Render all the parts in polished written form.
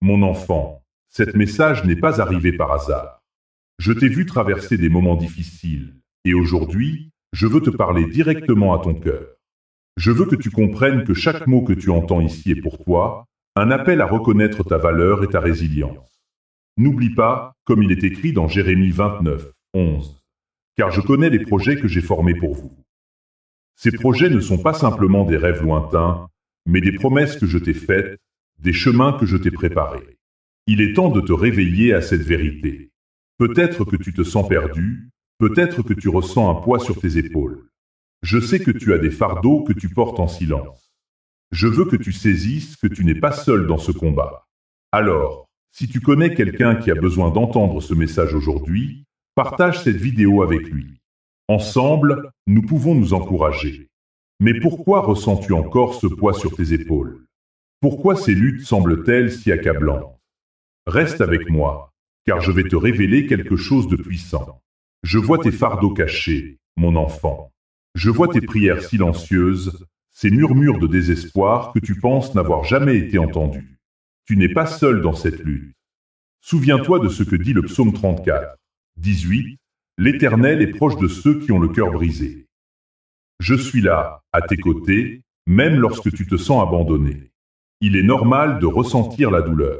Mon enfant, cet message n'est pas arrivé par hasard. Je t'ai vu traverser des moments difficiles, et aujourd'hui, je veux te parler directement à ton cœur. Je veux que tu comprennes que chaque mot que tu entends ici est pour toi, un appel à reconnaître ta valeur et ta résilience. N'oublie pas, comme il est écrit dans Jérémie 29, 11, car je connais les projets que j'ai formés pour vous. Ces projets ne sont pas simplement des rêves lointains, mais des promesses que je t'ai faites, des chemins que je t'ai préparés. Il est temps de te réveiller à cette vérité. Peut-être que tu te sens perdu, peut-être que tu ressens un poids sur tes épaules. Je sais que tu as des fardeaux que tu portes en silence. Je veux que tu saisisses que tu n'es pas seul dans ce combat. Alors, si tu connais quelqu'un qui a besoin d'entendre ce message aujourd'hui, partage cette vidéo avec lui. Ensemble, nous pouvons nous encourager. Mais pourquoi ressens-tu encore ce poids sur tes épaules? Pourquoi ces luttes semblent-elles si accablantes? Reste avec moi, car je vais te révéler quelque chose de puissant. Je vois tes fardeaux cachés, mon enfant. Je vois tes prières silencieuses, ces murmures de désespoir que tu penses n'avoir jamais été entendus. Tu n'es pas seul dans cette lutte. Souviens-toi de ce que dit le psaume 34, 18. L'Éternel est proche de ceux qui ont le cœur brisé. Je suis là, à tes côtés, même lorsque tu te sens abandonné. Il est normal de ressentir la douleur.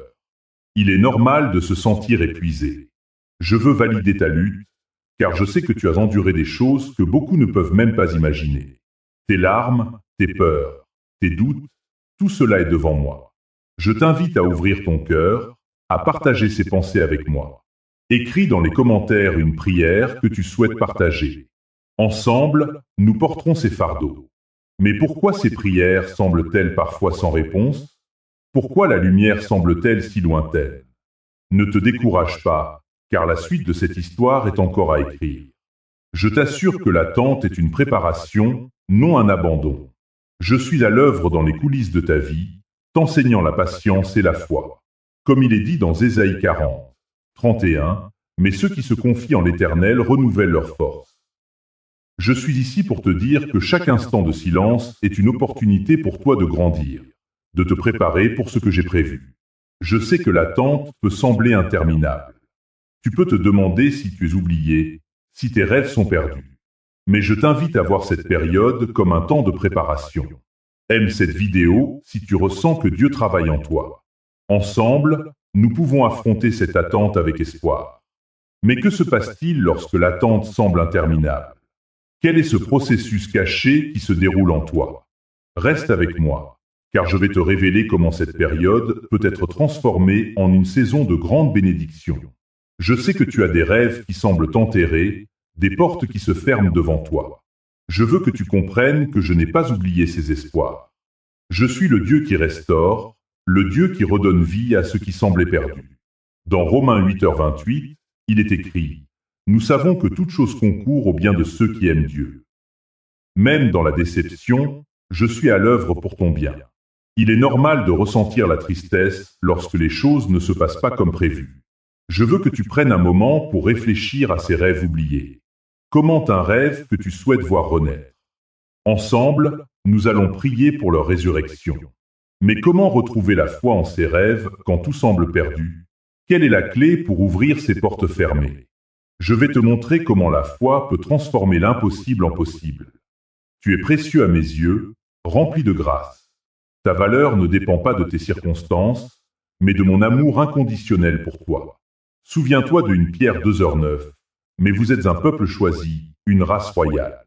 Il est normal de se sentir épuisé. Je veux valider ta lutte, car je sais que tu as enduré des choses que beaucoup ne peuvent même pas imaginer. Tes larmes, tes peurs, tes doutes, tout cela est devant moi. Je t'invite à ouvrir ton cœur, à partager ces pensées avec moi. Écris dans les commentaires une prière que tu souhaites partager. Ensemble, nous porterons ces fardeaux. Mais pourquoi ces prières semblent-elles parfois sans réponse? Pourquoi la lumière semble-t-elle si lointaine? Ne te décourage pas, car la suite de cette histoire est encore à écrire. Je t'assure que l'attente est une préparation, non un abandon. Je suis à l'œuvre dans les coulisses de ta vie, t'enseignant la patience et la foi. Comme il est dit dans Ésaïe 40, 31, mais ceux qui se confient en l'Éternel renouvellent leur force. Je suis ici pour te dire que chaque instant de silence est une opportunité pour toi de grandir, de te préparer pour ce que j'ai prévu. Je sais que l'attente peut sembler interminable. Tu peux te demander si tu es oublié, si tes rêves sont perdus. Mais je t'invite à voir cette période comme un temps de préparation. Aime cette vidéo si tu ressens que Dieu travaille en toi. Ensemble, nous pouvons affronter cette attente avec espoir. Mais que se passe-t-il lorsque l'attente semble interminable? Quel est ce processus caché qui se déroule en toi? Reste avec moi, car je vais te révéler comment cette période peut être transformée en une saison de grande bénédiction. Je sais que tu as des rêves qui semblent t'enterrer, des portes qui se ferment devant toi. Je veux que tu comprennes que je n'ai pas oublié ces espoirs. Je suis le Dieu qui restaure, le Dieu qui redonne vie à ce qui semblait perdu. Dans Romains 8h28, il est écrit « Nous savons que toute chose concourt au bien de ceux qui aiment Dieu. » Même dans la déception, je suis à l'œuvre pour ton bien. Il est normal de ressentir la tristesse lorsque les choses ne se passent pas comme prévu. Je veux que tu prennes un moment pour réfléchir à ces rêves oubliés. Commente un rêve que tu souhaites voir renaître. Ensemble, nous allons prier pour leur résurrection. Mais comment retrouver la foi en ces rêves quand tout semble perdu? Quelle est la clé pour ouvrir ces portes fermées? Je vais te montrer comment la foi peut transformer l'impossible en possible. Tu es précieux à mes yeux, rempli de grâce. Ta valeur ne dépend pas de tes circonstances, mais de mon amour inconditionnel pour toi. Souviens-toi de 1 Pierre 2h9, mais vous êtes un peuple choisi, une race royale.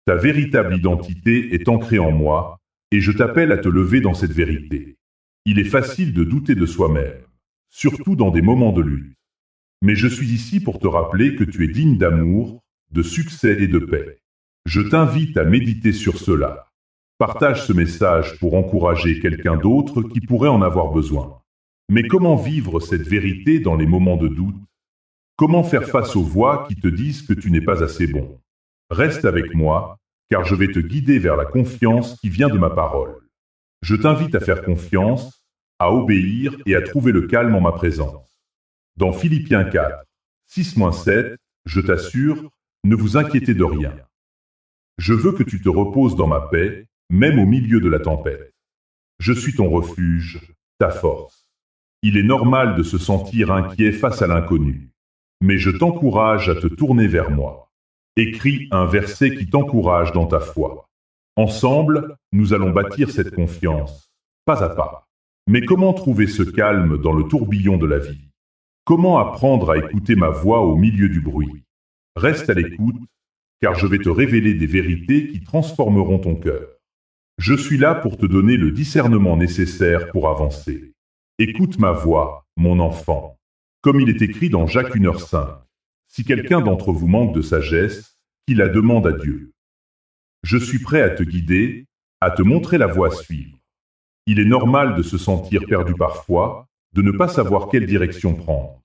Ta véritable identité est ancrée en moi, et je t'appelle à te lever dans cette vérité. Il est facile de douter de soi-même, surtout dans des moments de lutte. Mais je suis ici pour te rappeler que tu es digne d'amour, de succès et de paix. Je t'invite à méditer sur cela. Partage ce message pour encourager quelqu'un d'autre qui pourrait en avoir besoin. Mais comment vivre cette vérité dans les moments de doute? Comment faire face aux voix qui te disent que tu n'es pas assez bon? Reste avec moi, car je vais te guider vers la confiance qui vient de ma parole. Je t'invite à faire confiance, à obéir et à trouver le calme en ma présence. Dans Philippiens 4, 6-7, je t'assure, ne vous inquiétez de rien. Je veux que tu te reposes dans ma paix, même au milieu de la tempête. Je suis ton refuge, ta force. Il est normal de se sentir inquiet face à l'inconnu. Mais je t'encourage à te tourner vers moi. Écris un verset qui t'encourage dans ta foi. Ensemble, nous allons bâtir cette confiance, pas à pas. Mais comment trouver ce calme dans le tourbillon de la vie? Comment apprendre à écouter ma voix au milieu du bruit? Reste à l'écoute, car je vais te révéler des vérités qui transformeront ton cœur. Je suis là pour te donner le discernement nécessaire pour avancer. Écoute ma voix, mon enfant. Comme il est écrit dans Jacques 1h5, si quelqu'un d'entre vous manque de sagesse, qu'il la demande à Dieu. Je suis prêt à te guider, à te montrer la voie à suivre. Il est normal de se sentir perdu parfois, de ne pas savoir quelle direction prendre.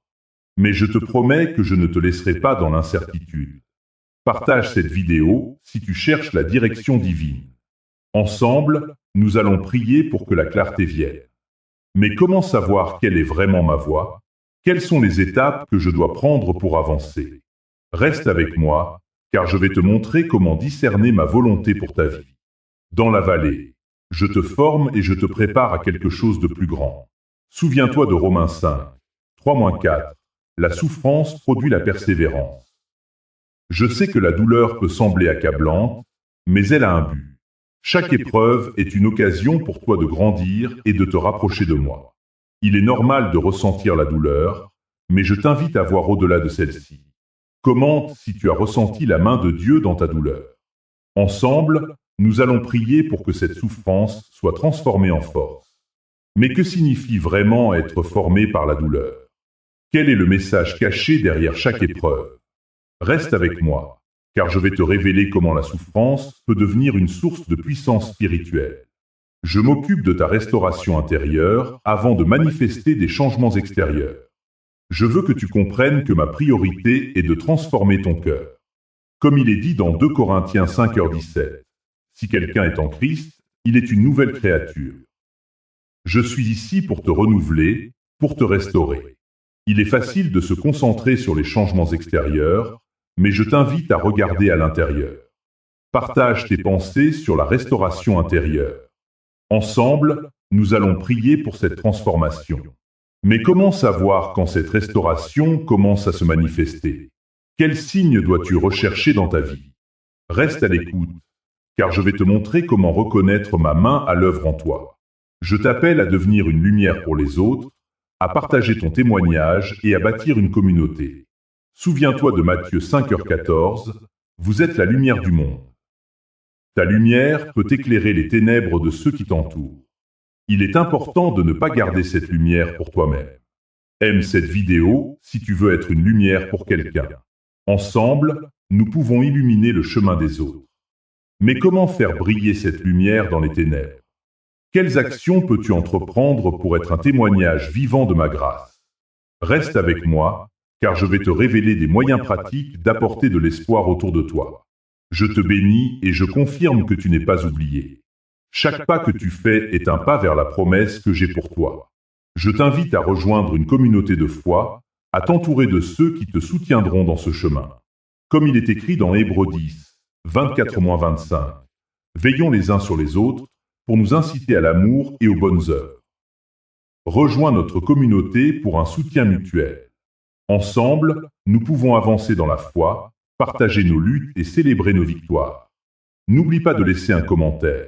Mais je te promets que je ne te laisserai pas dans l'incertitude. Partage cette vidéo si tu cherches la direction divine. Ensemble, nous allons prier pour que la clarté vienne. Mais comment savoir quelle est vraiment ma voie? Quelles sont les étapes que je dois prendre pour avancer? Reste avec moi, car je vais te montrer comment discerner ma volonté pour ta vie. Dans la vallée, je te forme et je te prépare à quelque chose de plus grand. Souviens-toi de Romains 5, 3-4. La souffrance produit la persévérance. Je sais que la douleur peut sembler accablante, mais elle a un but. Chaque épreuve est une occasion pour toi de grandir et de te rapprocher de moi. Il est normal de ressentir la douleur, mais je t'invite à voir au-delà de celle-ci. Commente si tu as ressenti la main de Dieu dans ta douleur. Ensemble, nous allons prier pour que cette souffrance soit transformée en force. Mais que signifie vraiment être formé par la douleur? Quel est le message caché derrière chaque épreuve? Reste avec moi, car je vais te révéler comment la souffrance peut devenir une source de puissance spirituelle. Je m'occupe de ta restauration intérieure avant de manifester des changements extérieurs. Je veux que tu comprennes que ma priorité est de transformer ton cœur. Comme il est dit dans 2 Corinthiens 5h17, si quelqu'un est en Christ, il est une nouvelle créature. Je suis ici pour te renouveler, pour te restaurer. Il est facile de se concentrer sur les changements extérieurs, mais je t'invite à regarder à l'intérieur. Partage tes pensées sur la restauration intérieure. Ensemble, nous allons prier pour cette transformation. Mais comment savoir quand cette restauration commence à se manifester? Quels signes dois-tu rechercher dans ta vie? Reste à l'écoute, car je vais te montrer comment reconnaître ma main à l'œuvre en toi. Je t'appelle à devenir une lumière pour les autres, à partager ton témoignage et à bâtir une communauté. Souviens-toi de Matthieu 5h14, vous êtes la lumière du monde. Ta lumière peut éclairer les ténèbres de ceux qui t'entourent. Il est important de ne pas garder cette lumière pour toi-même. Aime cette vidéo si tu veux être une lumière pour quelqu'un. Ensemble, nous pouvons illuminer le chemin des autres. Mais comment faire briller cette lumière dans les ténèbres? Quelles actions peux-tu entreprendre pour être un témoignage vivant de ma grâce? Reste avec moi, car je vais te révéler des moyens pratiques d'apporter de l'espoir autour de toi. Je te bénis et je confirme que tu n'es pas oublié. Chaque pas que tu fais est un pas vers la promesse que j'ai pour toi. Je t'invite à rejoindre une communauté de foi, à t'entourer de ceux qui te soutiendront dans ce chemin. Comme il est écrit dans Hébreux 10, 24-25, veillons les uns sur les autres pour nous inciter à l'amour et aux bonnes œuvres. Rejoins notre communauté pour un soutien mutuel. Ensemble, nous pouvons avancer dans la foi, partager nos luttes et célébrer nos victoires. N'oublie pas de laisser un commentaire,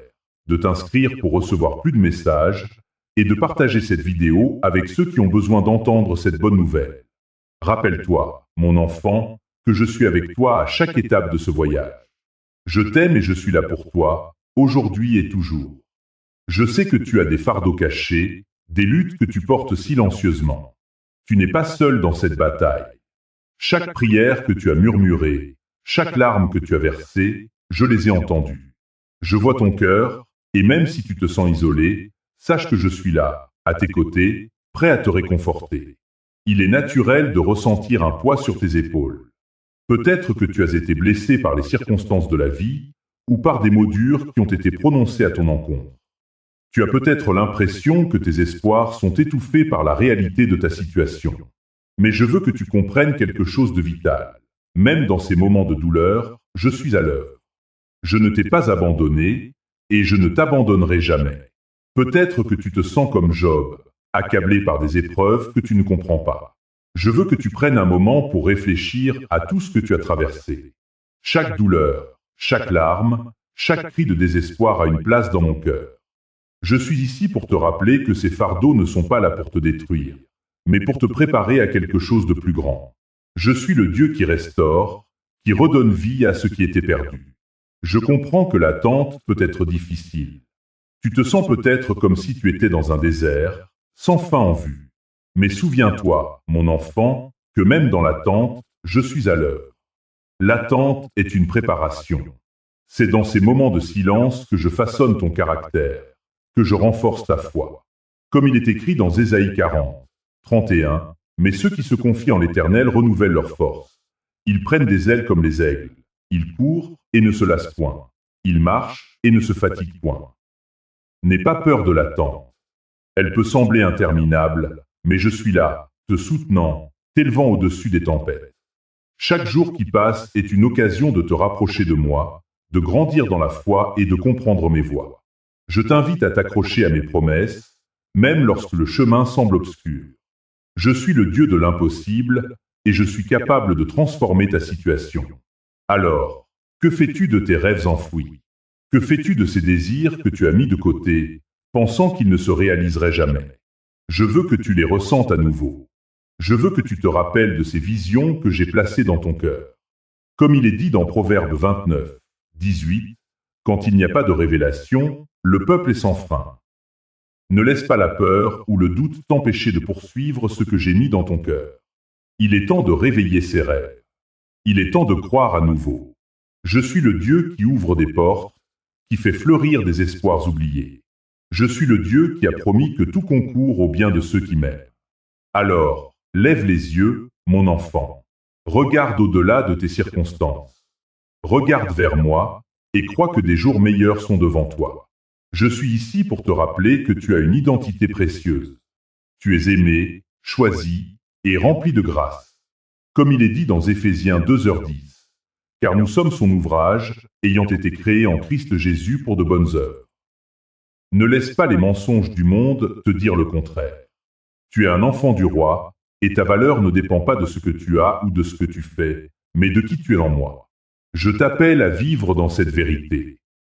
de t'inscrire pour recevoir plus de messages et de partager cette vidéo avec ceux qui ont besoin d'entendre cette bonne nouvelle. Rappelle-toi, mon enfant, que je suis avec toi à chaque étape de ce voyage. Je t'aime et je suis là pour toi, aujourd'hui et toujours. Je sais que tu as des fardeaux cachés, des luttes que tu portes silencieusement. Tu n'es pas seul dans cette bataille. Chaque prière que tu as murmurée, chaque larme que tu as versée, je les ai entendues. Je vois ton cœur, et même si tu te sens isolé, sache que je suis là, à tes côtés, prêt à te réconforter. Il est naturel de ressentir un poids sur tes épaules. Peut-être que tu as été blessé par les circonstances de la vie, ou par des mots durs qui ont été prononcés à ton encontre. Tu as peut-être l'impression que tes espoirs sont étouffés par la réalité de ta situation. Mais je veux que tu comprennes quelque chose de vital. Même dans ces moments de douleur, je suis à l'œuvre. Je ne t'ai pas abandonné, et je ne t'abandonnerai jamais. Peut-être que tu te sens comme Job, accablé par des épreuves que tu ne comprends pas. Je veux que tu prennes un moment pour réfléchir à tout ce que tu as traversé. Chaque douleur, chaque larme, chaque cri de désespoir a une place dans mon cœur. Je suis ici pour te rappeler que ces fardeaux ne sont pas là pour te détruire, mais pour te préparer à quelque chose de plus grand. Je suis le Dieu qui restaure, qui redonne vie à ce qui était perdu. Je comprends que l'attente peut être difficile. Tu te sens peut-être comme si tu étais dans un désert, sans fin en vue. Mais souviens-toi, mon enfant, que même dans l'attente, je suis à l'heure. L'attente est une préparation. C'est dans ces moments de silence que je façonne ton caractère, que je renforce ta foi. Comme il est écrit dans Ésaïe 40, 31, « Mais ceux qui se confient en l'Éternel renouvellent leur force. Ils prennent des ailes comme les aigles. Ils courent et ne se lassent point. Ils marchent et ne se fatiguent point. » N'aie pas peur de l'attente. Elle peut sembler interminable, mais je suis là, te soutenant, t'élevant au-dessus des tempêtes. Chaque jour qui passe est une occasion de te rapprocher de moi, de grandir dans la foi et de comprendre mes voies. Je t'invite à t'accrocher à mes promesses, même lorsque le chemin semble obscur. Je suis le Dieu de l'impossible et je suis capable de transformer ta situation. Alors, que fais-tu de tes rêves enfouis? Que fais-tu de ces désirs que tu as mis de côté, pensant qu'ils ne se réaliseraient jamais? Je veux que tu les ressentes à nouveau. Je veux que tu te rappelles de ces visions que j'ai placées dans ton cœur. Comme il est dit dans Proverbe 29, 18, « Quand il n'y a pas de révélation, le peuple est sans frein. » Ne laisse pas la peur ou le doute t'empêcher de poursuivre ce que j'ai mis dans ton cœur. Il est temps de réveiller ses rêves. Il est temps de croire à nouveau. Je suis le Dieu qui ouvre des portes, qui fait fleurir des espoirs oubliés. Je suis le Dieu qui a promis que tout concourt au bien de ceux qui m'aiment. Alors, lève les yeux, mon enfant. Regarde au-delà de tes circonstances. Regarde vers moi et crois que des jours meilleurs sont devant toi. Je suis ici pour te rappeler que tu as une identité précieuse. Tu es aimé, choisi et rempli de grâce. Comme il est dit dans Éphésiens 2h10, « Car nous sommes son ouvrage, ayant été créés en Christ Jésus pour de bonnes œuvres. » Ne laisse pas les mensonges du monde te dire le contraire. Tu es un enfant du roi, et ta valeur ne dépend pas de ce que tu as ou de ce que tu fais, mais de qui tu es en moi. Je t'appelle à vivre dans cette vérité.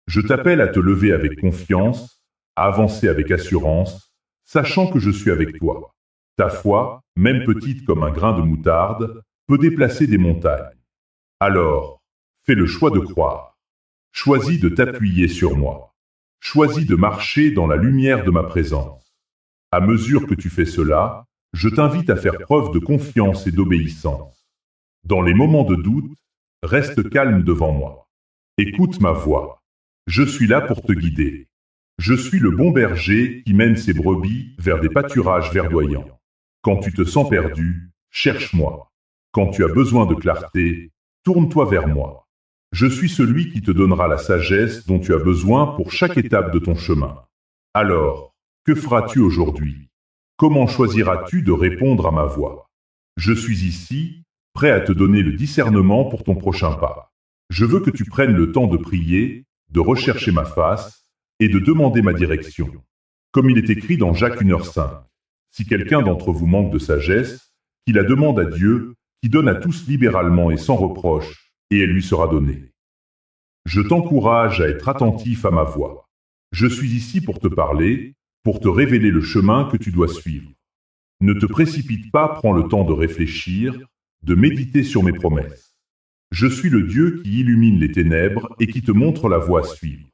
Je t'appelle à te lever avec confiance, à avancer avec assurance, sachant que je suis avec toi. Ta foi, même petite comme un grain de moutarde, peut déplacer des montagnes. Alors, fais le choix de croire. Choisis de t'appuyer sur moi. Choisis de marcher dans la lumière de ma présence. À mesure que tu fais cela, je t'invite à faire preuve de confiance et d'obéissance. Dans les moments de doute, reste calme devant moi. Écoute ma voix. Je suis là pour te guider. Je suis le bon berger qui mène ses brebis vers des pâturages verdoyants. Quand tu te sens perdu, cherche-moi. Quand tu as besoin de clarté, tourne-toi vers moi. Je suis celui qui te donnera la sagesse dont tu as besoin pour chaque étape de ton chemin. Alors, que feras-tu aujourd'hui? Comment choisiras-tu de répondre à ma voix? Je suis ici, prêt à te donner le discernement pour ton prochain pas. Je veux que tu prennes le temps de prier, de rechercher ma face et de demander ma direction. Comme il est écrit dans Jacques 1h5, si quelqu'un d'entre vous manque de sagesse, qu'il la demande à Dieu, qui donne à tous libéralement et sans reproche, et elle lui sera donnée. Je t'encourage à être attentif à ma voix. Je suis ici pour te parler, pour te révéler le chemin que tu dois suivre. Ne te précipite pas, prends le temps de réfléchir, de méditer sur mes promesses. Je suis le Dieu qui illumine les ténèbres et qui te montre la voie à suivre.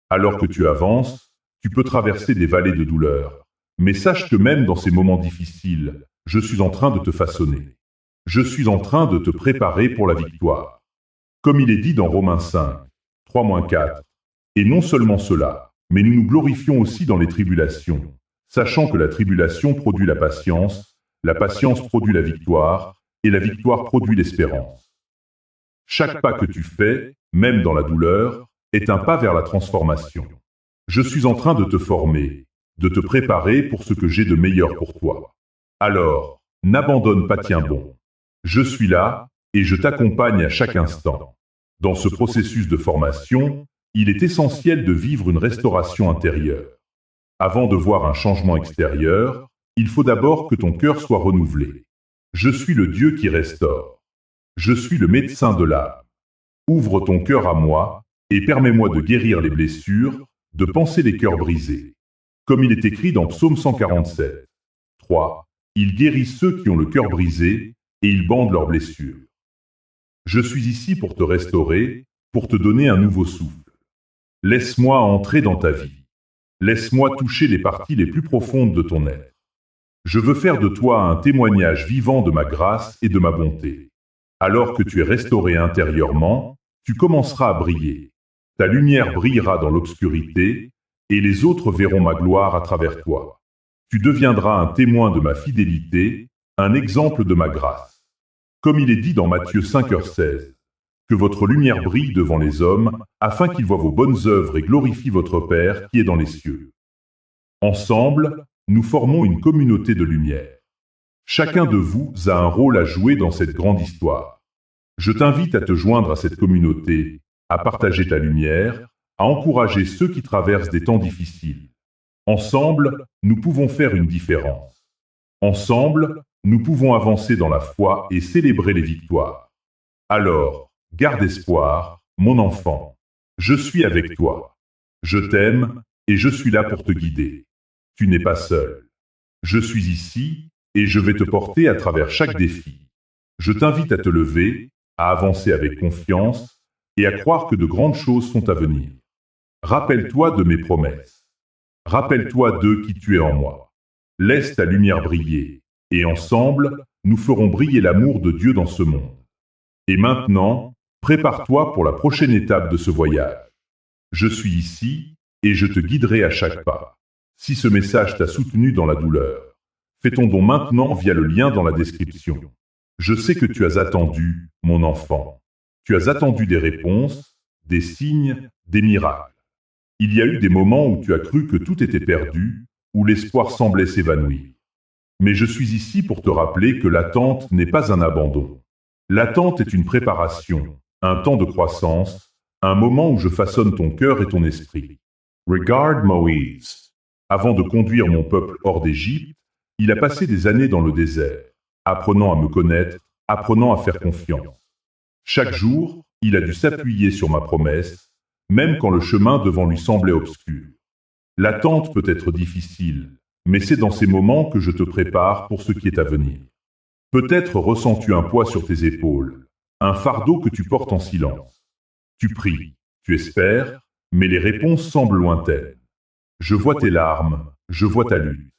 Alors que tu avances, tu peux traverser des vallées de douleur. Mais sache que même dans ces moments difficiles, je suis en train de te façonner. Je suis en train de te préparer pour la victoire. Comme il est dit dans Romains 5, 3-4. Et non seulement cela, mais nous nous glorifions aussi dans les tribulations, sachant que la tribulation produit la patience produit la victoire, et la victoire produit l'espérance. Chaque pas que tu fais, même dans la douleur, est un pas vers la transformation. Je suis en train de te former, de te préparer pour ce que j'ai de meilleur pour toi. Alors, n'abandonne pas, tiens bon. Je suis là et je t'accompagne à chaque instant. Dans ce processus de formation, il est essentiel de vivre une restauration intérieure. Avant de voir un changement extérieur, il faut d'abord que ton cœur soit renouvelé. Je suis le Dieu qui restaure. Je suis le médecin de l'âme. Ouvre ton cœur à moi et permets-moi de guérir les blessures, de panser les cœurs brisés. Comme il est écrit dans Psaume 147, 3, il guérit ceux qui ont le cœur brisé et il bande leurs blessures. Je suis ici pour te restaurer, pour te donner un nouveau souffle. Laisse-moi entrer dans ta vie. Laisse-moi toucher les parties les plus profondes de ton être. Je veux faire de toi un témoignage vivant de ma grâce et de ma bonté. Alors que tu es restauré intérieurement, tu commenceras à briller. Ta lumière brillera dans l'obscurité, et les autres verront ma gloire à travers toi. Tu deviendras un témoin de ma fidélité, un exemple de ma grâce. Comme il est dit dans Matthieu 5h16, que votre lumière brille devant les hommes, afin qu'ils voient vos bonnes œuvres et glorifient votre Père qui est dans les cieux. Ensemble, nous formons une communauté de lumière. Chacun de vous a un rôle à jouer dans cette grande histoire. Je t'invite à te joindre à cette communauté, à partager ta lumière, à encourager ceux qui traversent des temps difficiles. Ensemble, nous pouvons faire une différence. Ensemble, nous pouvons avancer dans la foi et célébrer les victoires. Alors, garde espoir, mon enfant. Je suis avec toi. Je t'aime et je suis là pour te guider. Tu n'es pas seul. Je suis ici et je vais te porter à travers chaque défi. Je t'invite à te lever, à avancer avec confiance et à croire que de grandes choses sont à venir. Rappelle-toi de mes promesses. Rappelle-toi d'eux qui tu es en moi. Laisse ta lumière briller et ensemble, nous ferons briller l'amour de Dieu dans ce monde. Et maintenant, prépare-toi pour la prochaine étape de ce voyage. Je suis ici et je te guiderai à chaque pas. Si ce message t'a soutenu dans la douleur, fais ton don maintenant via le lien dans la description. Je sais que tu as attendu, mon enfant. Tu as attendu des réponses, des signes, des miracles. Il y a eu des moments où tu as cru que tout était perdu, où l'espoir semblait s'évanouir. Mais je suis ici pour te rappeler que l'attente n'est pas un abandon. L'attente est une préparation, un temps de croissance, un moment où je façonne ton cœur et ton esprit. Regarde Moïse. Avant de conduire mon peuple hors d'Égypte, il a passé des années dans le désert, apprenant à me connaître, apprenant à faire confiance. Chaque jour, il a dû s'appuyer sur ma promesse, même quand le chemin devant lui semblait obscur. L'attente peut être difficile, mais c'est dans ces moments que je te prépare pour ce qui est à venir. Peut-être ressens-tu un poids sur tes épaules, un fardeau que tu portes en silence. Tu pries, tu espères, mais les réponses semblent lointaines. Je vois tes larmes, je vois ta lutte.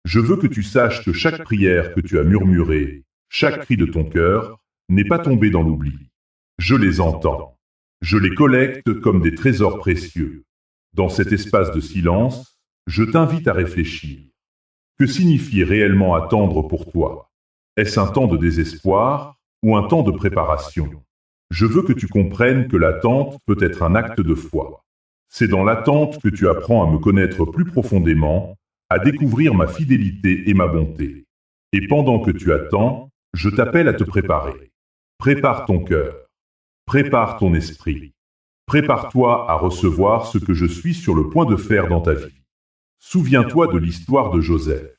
Je veux que tu saches que chaque prière que tu as murmurée, chaque cri de ton cœur, n'est pas tombé dans l'oubli. Je les entends. Je les collecte comme des trésors précieux. Dans cet espace de silence, je t'invite à réfléchir. Que signifie réellement attendre pour toi? Est-ce un temps de désespoir ou un temps de préparation? Je veux que tu comprennes que l'attente peut être un acte de foi. C'est dans l'attente que tu apprends à me connaître plus profondément, à découvrir ma fidélité et ma bonté. Et pendant que tu attends, je t'appelle à te préparer. Prépare ton cœur. Prépare ton esprit. Prépare-toi à recevoir ce que je suis sur le point de faire dans ta vie. Souviens-toi de l'histoire de Joseph.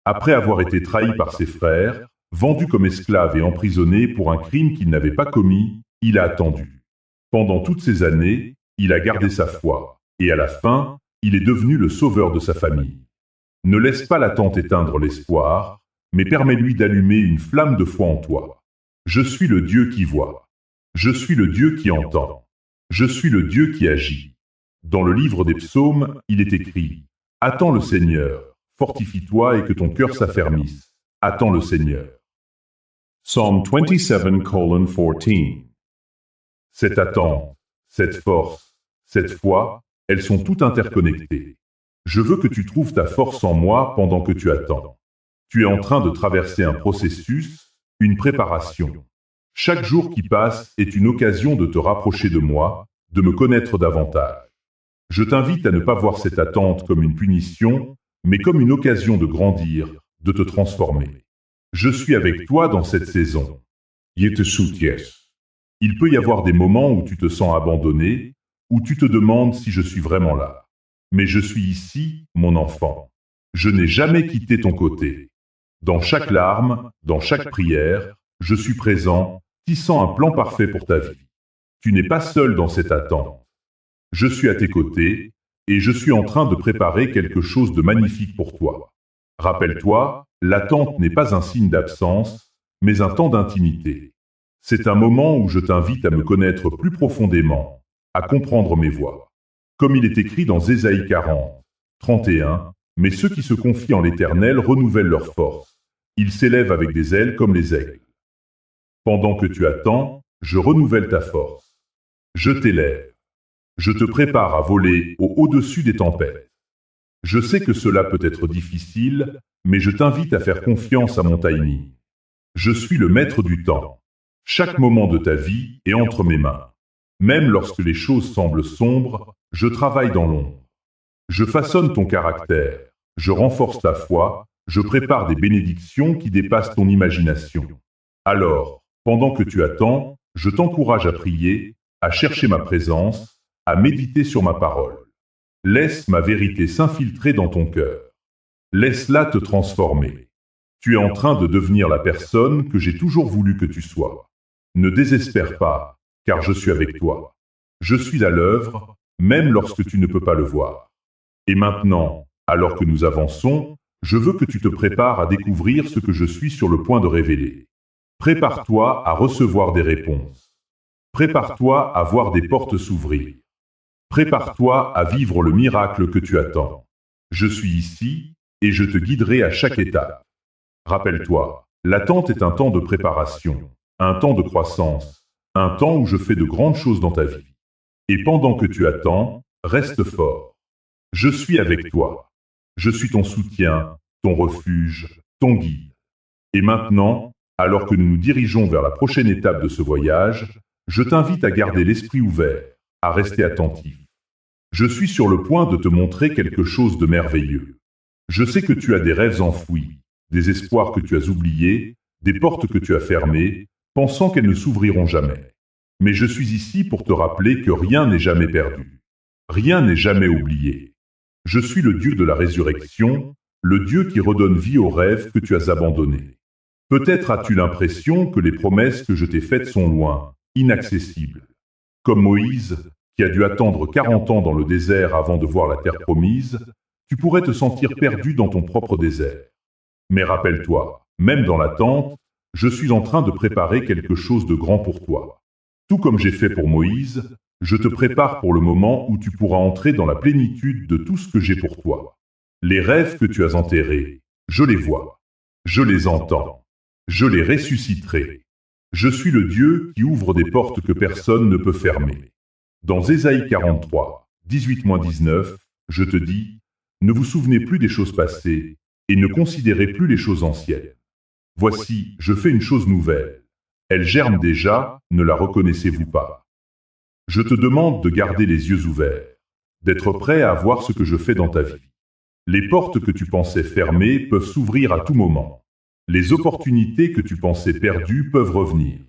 Après avoir été trahi par ses frères, vendu comme esclave et emprisonné pour un crime qu'il n'avait pas commis, il a attendu. Pendant toutes ces années, il a gardé sa foi, et à la fin, il est devenu le sauveur de sa famille. Ne laisse pas l'attente éteindre l'espoir, mais permets-lui d'allumer une flamme de foi en toi. Je suis le Dieu qui voit. Je suis le Dieu qui entend. Je suis le Dieu qui agit. Dans le livre des psaumes, il est écrit « Attends le Seigneur, fortifie-toi et que ton cœur s'affermisse. Attends le Seigneur. » Psalm 27:14. Cette attente, cette force, cette foi, elles sont toutes interconnectées. Je veux que tu trouves ta force en moi pendant que tu attends. Tu es en train de traverser un processus, une préparation. Chaque jour qui passe est une occasion de te rapprocher de moi, de me connaître davantage. Je t'invite à ne pas voir cette attente comme une punition, mais comme une occasion de grandir, de te transformer. Je suis avec toi dans cette saison. Yes. Il peut y avoir des moments où tu te sens abandonné, où tu te demandes si je suis vraiment là. Mais je suis ici, mon enfant. Je n'ai jamais quitté ton côté. Dans chaque larme, dans chaque prière, je suis présent, tissant un plan parfait pour ta vie. Tu n'es pas seul dans cette attente. Je suis à tes côtés, et je suis en train de préparer quelque chose de magnifique pour toi. Rappelle-toi, l'attente n'est pas un signe d'absence, mais un temps d'intimité. C'est un moment où je t'invite à me connaître plus profondément, à comprendre mes voies. Comme il est écrit dans Ésaïe 40, 31, « Mais ceux qui se confient en l'Éternel renouvellent leur force. Ils s'élèvent avec des ailes comme les aigles. » Pendant que tu attends, je renouvelle ta force. Je t'élève. Je te prépare à voler au-dessus des tempêtes. Je sais que cela peut être difficile, mais je t'invite à faire confiance à mon timing. Je suis le maître du temps. Chaque moment de ta vie est entre mes mains. Même lorsque les choses semblent sombres, je travaille dans l'ombre. Je façonne ton caractère, je renforce ta foi, je prépare des bénédictions qui dépassent ton imagination. Alors, pendant que tu attends, je t'encourage à prier, à chercher ma présence, à méditer sur ma parole. Laisse ma vérité s'infiltrer dans ton cœur. Laisse-la te transformer. Tu es en train de devenir la personne que j'ai toujours voulu que tu sois. Ne désespère pas, car je suis avec toi. Je suis à l'œuvre, même lorsque tu ne peux pas le voir. Et maintenant, alors que nous avançons, je veux que tu te prépares à découvrir ce que je suis sur le point de révéler. Prépare-toi à recevoir des réponses. Prépare-toi à voir des portes s'ouvrir. Prépare-toi à vivre le miracle que tu attends. Je suis ici, et je te guiderai à chaque étape. Rappelle-toi, l'attente est un temps de préparation, un temps de croissance, un temps où je fais de grandes choses dans ta vie. Et pendant que tu attends, reste fort. Je suis avec toi. Je suis ton soutien, ton refuge, ton guide. Et maintenant, alors que nous nous dirigeons vers la prochaine étape de ce voyage, je t'invite à garder l'esprit ouvert, à rester attentif. Je suis sur le point de te montrer quelque chose de merveilleux. Je sais que tu as des rêves enfouis, des espoirs que tu as oubliés, des portes que tu as fermées, pensant qu'elles ne s'ouvriront jamais. Mais je suis ici pour te rappeler que rien n'est jamais perdu. Rien n'est jamais oublié. Je suis le Dieu de la résurrection, le Dieu qui redonne vie aux rêves que tu as abandonnés. Peut-être as-tu l'impression que les promesses que je t'ai faites sont loin, inaccessibles. Comme Moïse, qui a dû attendre 40 ans dans le désert avant de voir la terre promise, tu pourrais te sentir perdu dans ton propre désert. Mais rappelle-toi, même dans l'attente, je suis en train de préparer quelque chose de grand pour toi. Tout comme j'ai fait pour Moïse, je te prépare pour le moment où tu pourras entrer dans la plénitude de tout ce que j'ai pour toi. Les rêves que tu as enterrés, je les vois, je les entends, je les ressusciterai. Je suis le Dieu qui ouvre des portes que personne ne peut fermer. Dans Ésaïe 43, 18-19, je te dis, ne vous souvenez plus des choses passées, et ne considérez plus les choses anciennes. Voici, je fais une chose nouvelle. Elle germe déjà, ne la reconnaissez-vous pas? Je te demande de garder les yeux ouverts, d'être prêt à voir ce que je fais dans ta vie. Les portes que tu pensais fermées peuvent s'ouvrir à tout moment. Les opportunités que tu pensais perdues peuvent revenir.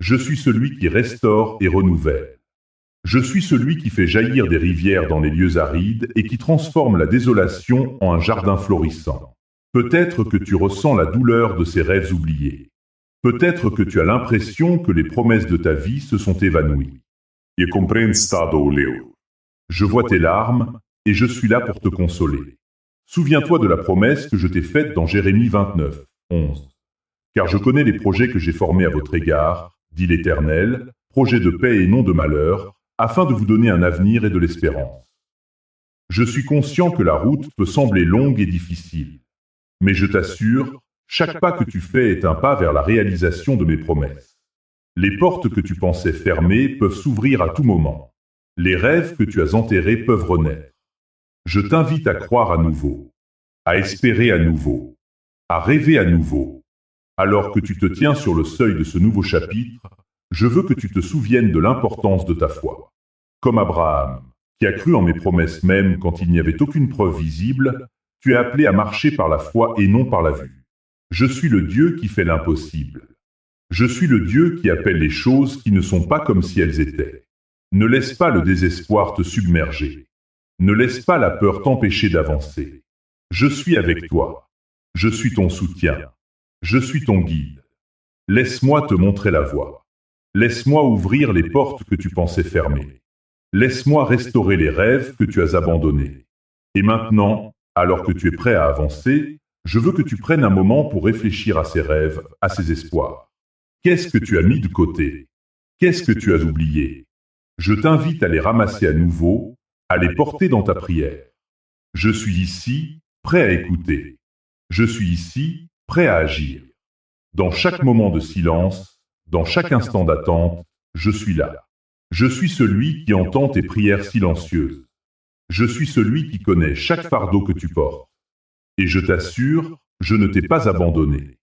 Je suis celui qui restaure et renouvelle. Je suis celui qui fait jaillir des rivières dans les lieux arides et qui transforme la désolation en un jardin florissant. Peut-être que tu ressens la douleur de ces rêves oubliés. Peut-être que tu as l'impression que les promesses de ta vie se sont évanouies. Je comprend stado leu. Je vois tes larmes et je suis là pour te consoler. Souviens-toi de la promesse que je t'ai faite dans Jérémie 29, 11. Car je connais les projets que j'ai formés à votre égard, dit l'Éternel, projets de paix et non de malheur, afin de vous donner un avenir et de l'espérance. Je suis conscient que la route peut sembler longue et difficile. Mais je t'assure, chaque pas que tu fais est un pas vers la réalisation de mes promesses. Les portes que tu pensais fermées peuvent s'ouvrir à tout moment. Les rêves que tu as enterrés peuvent renaître. Je t'invite à croire à nouveau, à espérer à nouveau, à rêver à nouveau. Alors que tu te tiens sur le seuil de ce nouveau chapitre, je veux que tu te souviennes de l'importance de ta foi. Comme Abraham, qui a cru en mes promesses même quand il n'y avait aucune preuve visible, tu es appelé à marcher par la foi et non par la vue. Je suis le Dieu qui fait l'impossible. Je suis le Dieu qui appelle les choses qui ne sont pas comme si elles étaient. Ne laisse pas le désespoir te submerger. Ne laisse pas la peur t'empêcher d'avancer. Je suis avec toi. Je suis ton soutien. Je suis ton guide. Laisse-moi te montrer la voie. Laisse-moi ouvrir les portes que tu pensais fermer. Laisse-moi restaurer les rêves que tu as abandonnés. Et maintenant, alors que tu es prêt à avancer, je veux que tu prennes un moment pour réfléchir à ces rêves, à ces espoirs. Qu'est-ce que tu as mis de côté? Qu'est-ce que tu as oublié? Je t'invite à les ramasser à nouveau, à les porter dans ta prière. Je suis ici, prêt à écouter. Je suis ici, prêt à agir. Dans chaque moment de silence, dans chaque instant d'attente, je suis là. Je suis celui qui entend tes prières silencieuses. Je suis celui qui connaît chaque fardeau que tu portes. Et je t'assure, je ne t'ai pas abandonné.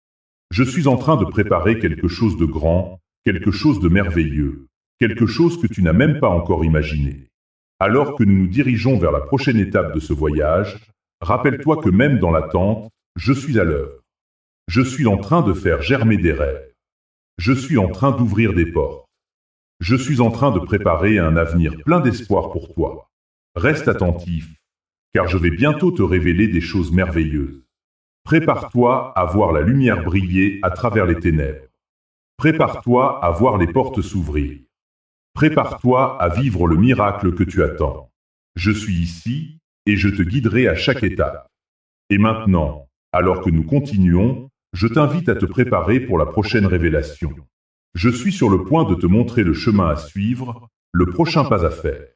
Je suis en train de préparer quelque chose de grand, quelque chose de merveilleux, quelque chose que tu n'as même pas encore imaginé. Alors que nous nous dirigeons vers la prochaine étape de ce voyage, rappelle-toi que même dans l'attente, je suis à l'œuvre. Je suis en train de faire germer des rêves. Je suis en train d'ouvrir des portes. Je suis en train de préparer un avenir plein d'espoir pour toi. Reste attentif, car je vais bientôt te révéler des choses merveilleuses. Prépare-toi à voir la lumière briller à travers les ténèbres. Prépare-toi à voir les portes s'ouvrir. Prépare-toi à vivre le miracle que tu attends. Je suis ici et je te guiderai à chaque étape. Et maintenant, alors que nous continuons, je t'invite à te préparer pour la prochaine révélation. Je suis sur le point de te montrer le chemin à suivre, le prochain pas à faire.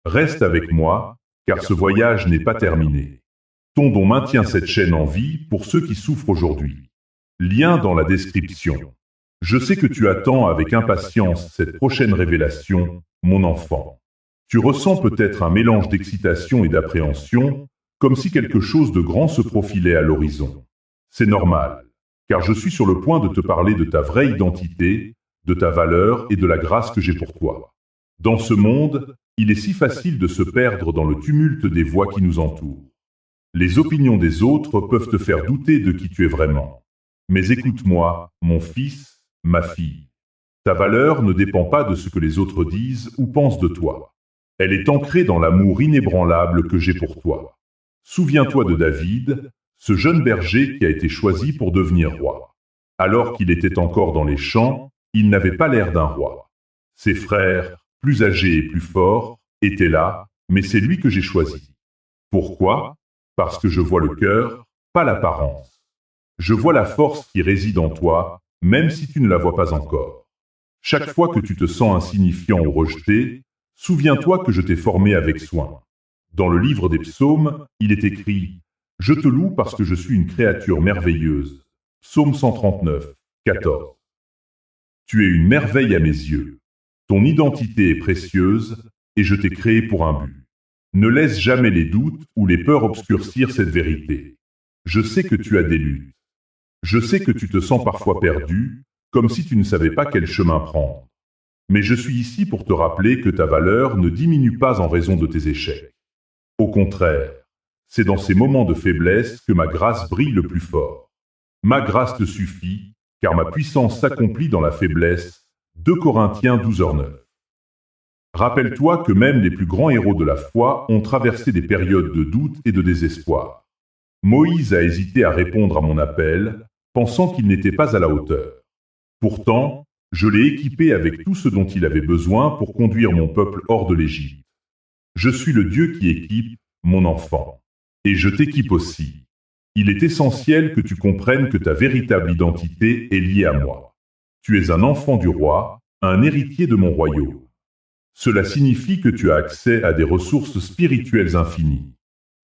Reste avec moi, car ce voyage n'est pas terminé. Ton don maintient cette chaîne en vie pour ceux qui souffrent aujourd'hui. Lien dans la description. Je sais que tu attends avec impatience cette prochaine révélation, mon enfant. Tu ressens peut-être un mélange d'excitation et d'appréhension, comme si quelque chose de grand se profilait à l'horizon. C'est normal, car je suis sur le point de te parler de ta vraie identité, de ta valeur et de la grâce que j'ai pour toi. Dans ce monde, il est si facile de se perdre dans le tumulte des voix qui nous entourent. Les opinions des autres peuvent te faire douter de qui tu es vraiment. Mais écoute-moi, mon fils, ma fille. Ta valeur ne dépend pas de ce que les autres disent ou pensent de toi. Elle est ancrée dans l'amour inébranlable que j'ai pour toi. Souviens-toi de David, ce jeune berger qui a été choisi pour devenir roi. Alors qu'il était encore dans les champs, il n'avait pas l'air d'un roi. Ses frères, plus âgés et plus forts, étaient là, mais c'est lui que j'ai choisi. Pourquoi? Parce que je vois le cœur, pas l'apparence. Je vois la force qui réside en toi, même si tu ne la vois pas encore. Chaque fois que tu te sens insignifiant ou rejeté, souviens-toi que je t'ai formé avec soin. Dans le livre des psaumes, il est écrit « Je te loue parce que je suis une créature merveilleuse ». Psaume 139, 14. Tu es une merveille à mes yeux. Ton identité est précieuse et je t'ai créé pour un but. Ne laisse jamais les doutes ou les peurs obscurcir cette vérité. Je sais que tu as des luttes. Je sais que tu te sens parfois perdu, comme si tu ne savais pas quel chemin prendre. Mais je suis ici pour te rappeler que ta valeur ne diminue pas en raison de tes échecs. Au contraire, c'est dans ces moments de faiblesse que ma grâce brille le plus fort. Ma grâce te suffit, car ma puissance s'accomplit dans la faiblesse. 2 Corinthiens 12h9. Rappelle-toi que même les plus grands héros de la foi ont traversé des périodes de doute et de désespoir. Moïse a hésité à répondre à mon appel, pensant qu'il n'était pas à la hauteur. Pourtant, je l'ai équipé avec tout ce dont il avait besoin pour conduire mon peuple hors de l'Égypte. Je suis le Dieu qui équipe, mon enfant. Et je t'équipe aussi. Il est essentiel que tu comprennes que ta véritable identité est liée à moi. Tu es un enfant du roi, un héritier de mon royaume. Cela signifie que tu as accès à des ressources spirituelles infinies.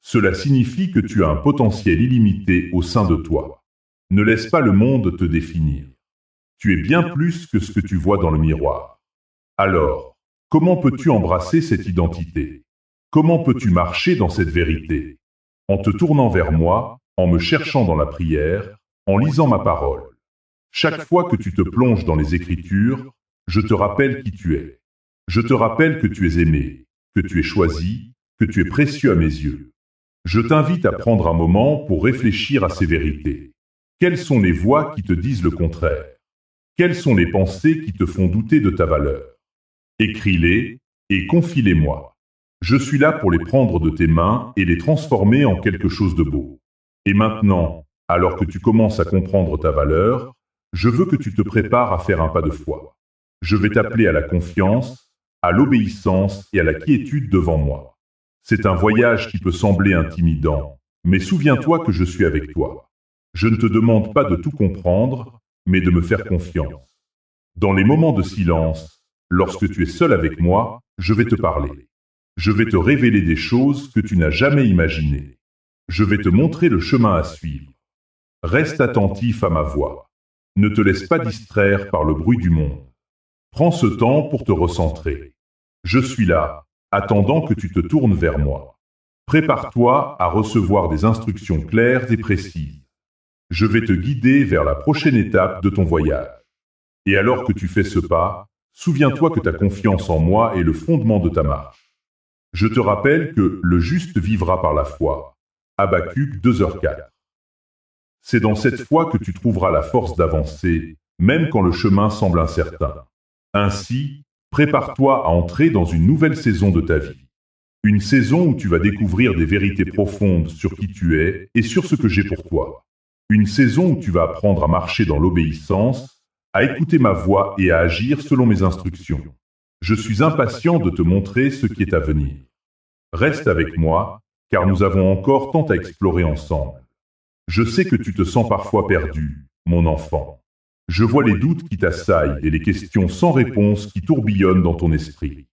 Cela signifie que tu as un potentiel illimité au sein de toi. Ne laisse pas le monde te définir. Tu es bien plus que ce que tu vois dans le miroir. Alors, comment peux-tu embrasser cette identité? Comment peux-tu marcher dans cette vérité? En te tournant vers moi, en me cherchant dans la prière, en lisant ma parole. Chaque fois que tu te plonges dans les Écritures, je te rappelle qui tu es. Je te rappelle que tu es aimé, que tu es choisi, que tu es précieux à mes yeux. Je t'invite à prendre un moment pour réfléchir à ces vérités. Quelles sont les voix qui te disent le contraire? Quelles sont les pensées qui te font douter de ta valeur? Écris-les et confie-les-moi. Je suis là pour les prendre de tes mains et les transformer en quelque chose de beau. Et maintenant, alors que tu commences à comprendre ta valeur, je veux que tu te prépares à faire un pas de foi. Je vais t'appeler à la confiance, à l'obéissance et à la quiétude devant moi. C'est un voyage qui peut sembler intimidant, mais souviens-toi que je suis avec toi. Je ne te demande pas de tout comprendre, mais de me faire confiance. Dans les moments de silence, lorsque tu es seul avec moi, je vais te parler. Je vais te révéler des choses que tu n'as jamais imaginées. Je vais te montrer le chemin à suivre. Reste attentif à ma voix. Ne te laisse pas distraire par le bruit du monde. Prends ce temps pour te recentrer. Je suis là, attendant que tu te tournes vers moi. Prépare-toi à recevoir des instructions claires et précises. Je vais te guider vers la prochaine étape de ton voyage. Et alors que tu fais ce pas, souviens-toi que ta confiance en moi est le fondement de ta marche. Je te rappelle que le juste vivra par la foi. Habacuc 2h4. C'est dans cette foi que tu trouveras la force d'avancer, même quand le chemin semble incertain. Ainsi, prépare-toi à entrer dans une nouvelle saison de ta vie. Une saison où tu vas découvrir des vérités profondes sur qui tu es et sur ce que j'ai pour toi. Une saison où tu vas apprendre à marcher dans l'obéissance, à écouter ma voix et à agir selon mes instructions. Je suis impatient de te montrer ce qui est à venir. Reste avec moi, car nous avons encore tant à explorer ensemble. Je sais que tu te sens parfois perdu, mon enfant. Je vois les doutes qui t'assaillent et les questions sans réponse qui tourbillonnent dans ton esprit.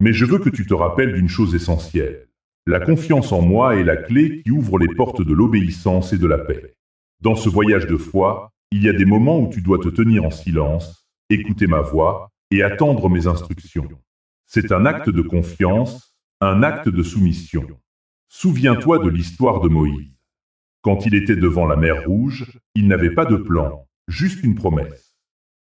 Mais je veux que tu te rappelles d'une chose essentielle. La confiance en moi est la clé qui ouvre les portes de l'obéissance et de la paix. Dans ce voyage de foi, il y a des moments où tu dois te tenir en silence, écouter ma voix et attendre mes instructions. C'est un acte de confiance, un acte de soumission. Souviens-toi de l'histoire de Moïse. Quand il était devant la mer Rouge, il n'avait pas de plan, juste une promesse.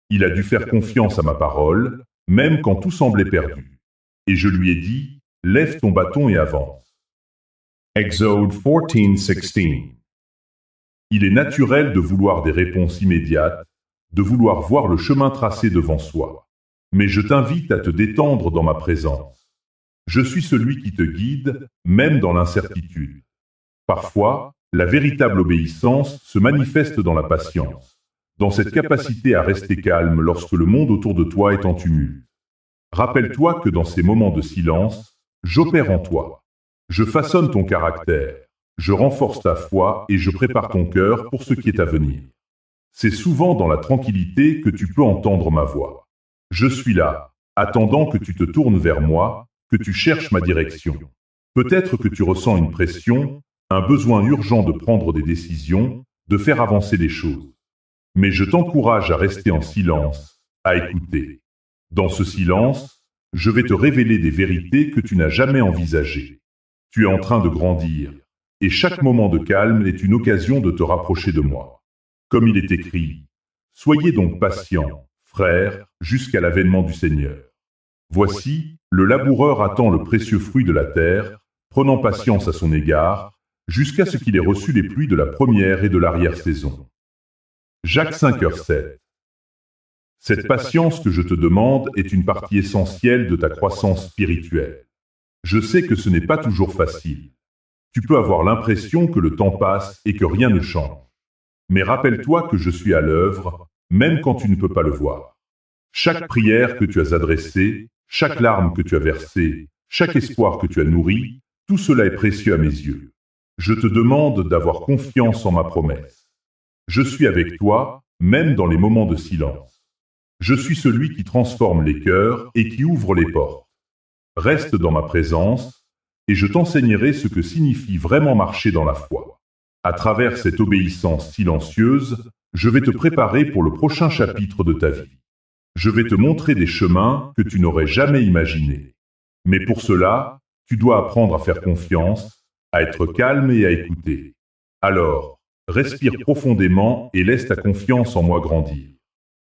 Il a dû faire confiance à ma parole, même quand tout semblait perdu. Et je lui ai dit, lève ton bâton et avance. Exode 14:16. Il est naturel de vouloir des réponses immédiates, de vouloir voir le chemin tracé devant soi. Mais je t'invite à te détendre dans ma présence. Je suis celui qui te guide, même dans l'incertitude. Parfois, la véritable obéissance se manifeste dans la patience, dans cette capacité à rester calme lorsque le monde autour de toi est en tumulte. Rappelle-toi que dans ces moments de silence, j'opère en toi. Je façonne ton caractère, je renforce ta foi et je prépare ton cœur pour ce qui est à venir. C'est souvent dans la tranquillité que tu peux entendre ma voix. Je suis là, attendant que tu te tournes vers moi, que tu cherches ma direction. Peut-être que tu ressens une pression, un besoin urgent de prendre des décisions, de faire avancer les choses. Mais je t'encourage à rester en silence, à écouter. Dans ce silence, je vais te révéler des vérités que tu n'as jamais envisagées. Tu es en train de grandir, et chaque moment de calme est une occasion de te rapprocher de moi. Comme il est écrit, « Soyez donc patients, frères, jusqu'à l'avènement du Seigneur. Voici, le laboureur attend le précieux fruit de la terre, prenant patience à son égard, jusqu'à ce qu'il ait reçu les pluies de la première et de l'arrière-saison. » Jacques 5h7. Cette patience que je te demande est une partie essentielle de ta croissance spirituelle. Je sais que ce n'est pas toujours facile. Tu peux avoir l'impression que le temps passe et que rien ne change. Mais rappelle-toi que je suis à l'œuvre, même quand tu ne peux pas le voir. Chaque prière que tu as adressée, chaque larme que tu as versée, chaque espoir que tu as nourri, tout cela est précieux à mes yeux. Je te demande d'avoir confiance en ma promesse. Je suis avec toi, même dans les moments de silence. Je suis celui qui transforme les cœurs et qui ouvre les portes. Reste dans ma présence, et je t'enseignerai ce que signifie vraiment marcher dans la foi. À travers cette obéissance silencieuse, je vais te préparer pour le prochain chapitre de ta vie. Je vais te montrer des chemins que tu n'aurais jamais imaginés. Mais pour cela, tu dois apprendre à faire confiance, à être calme et à écouter. Alors, respire profondément et laisse ta confiance en moi grandir.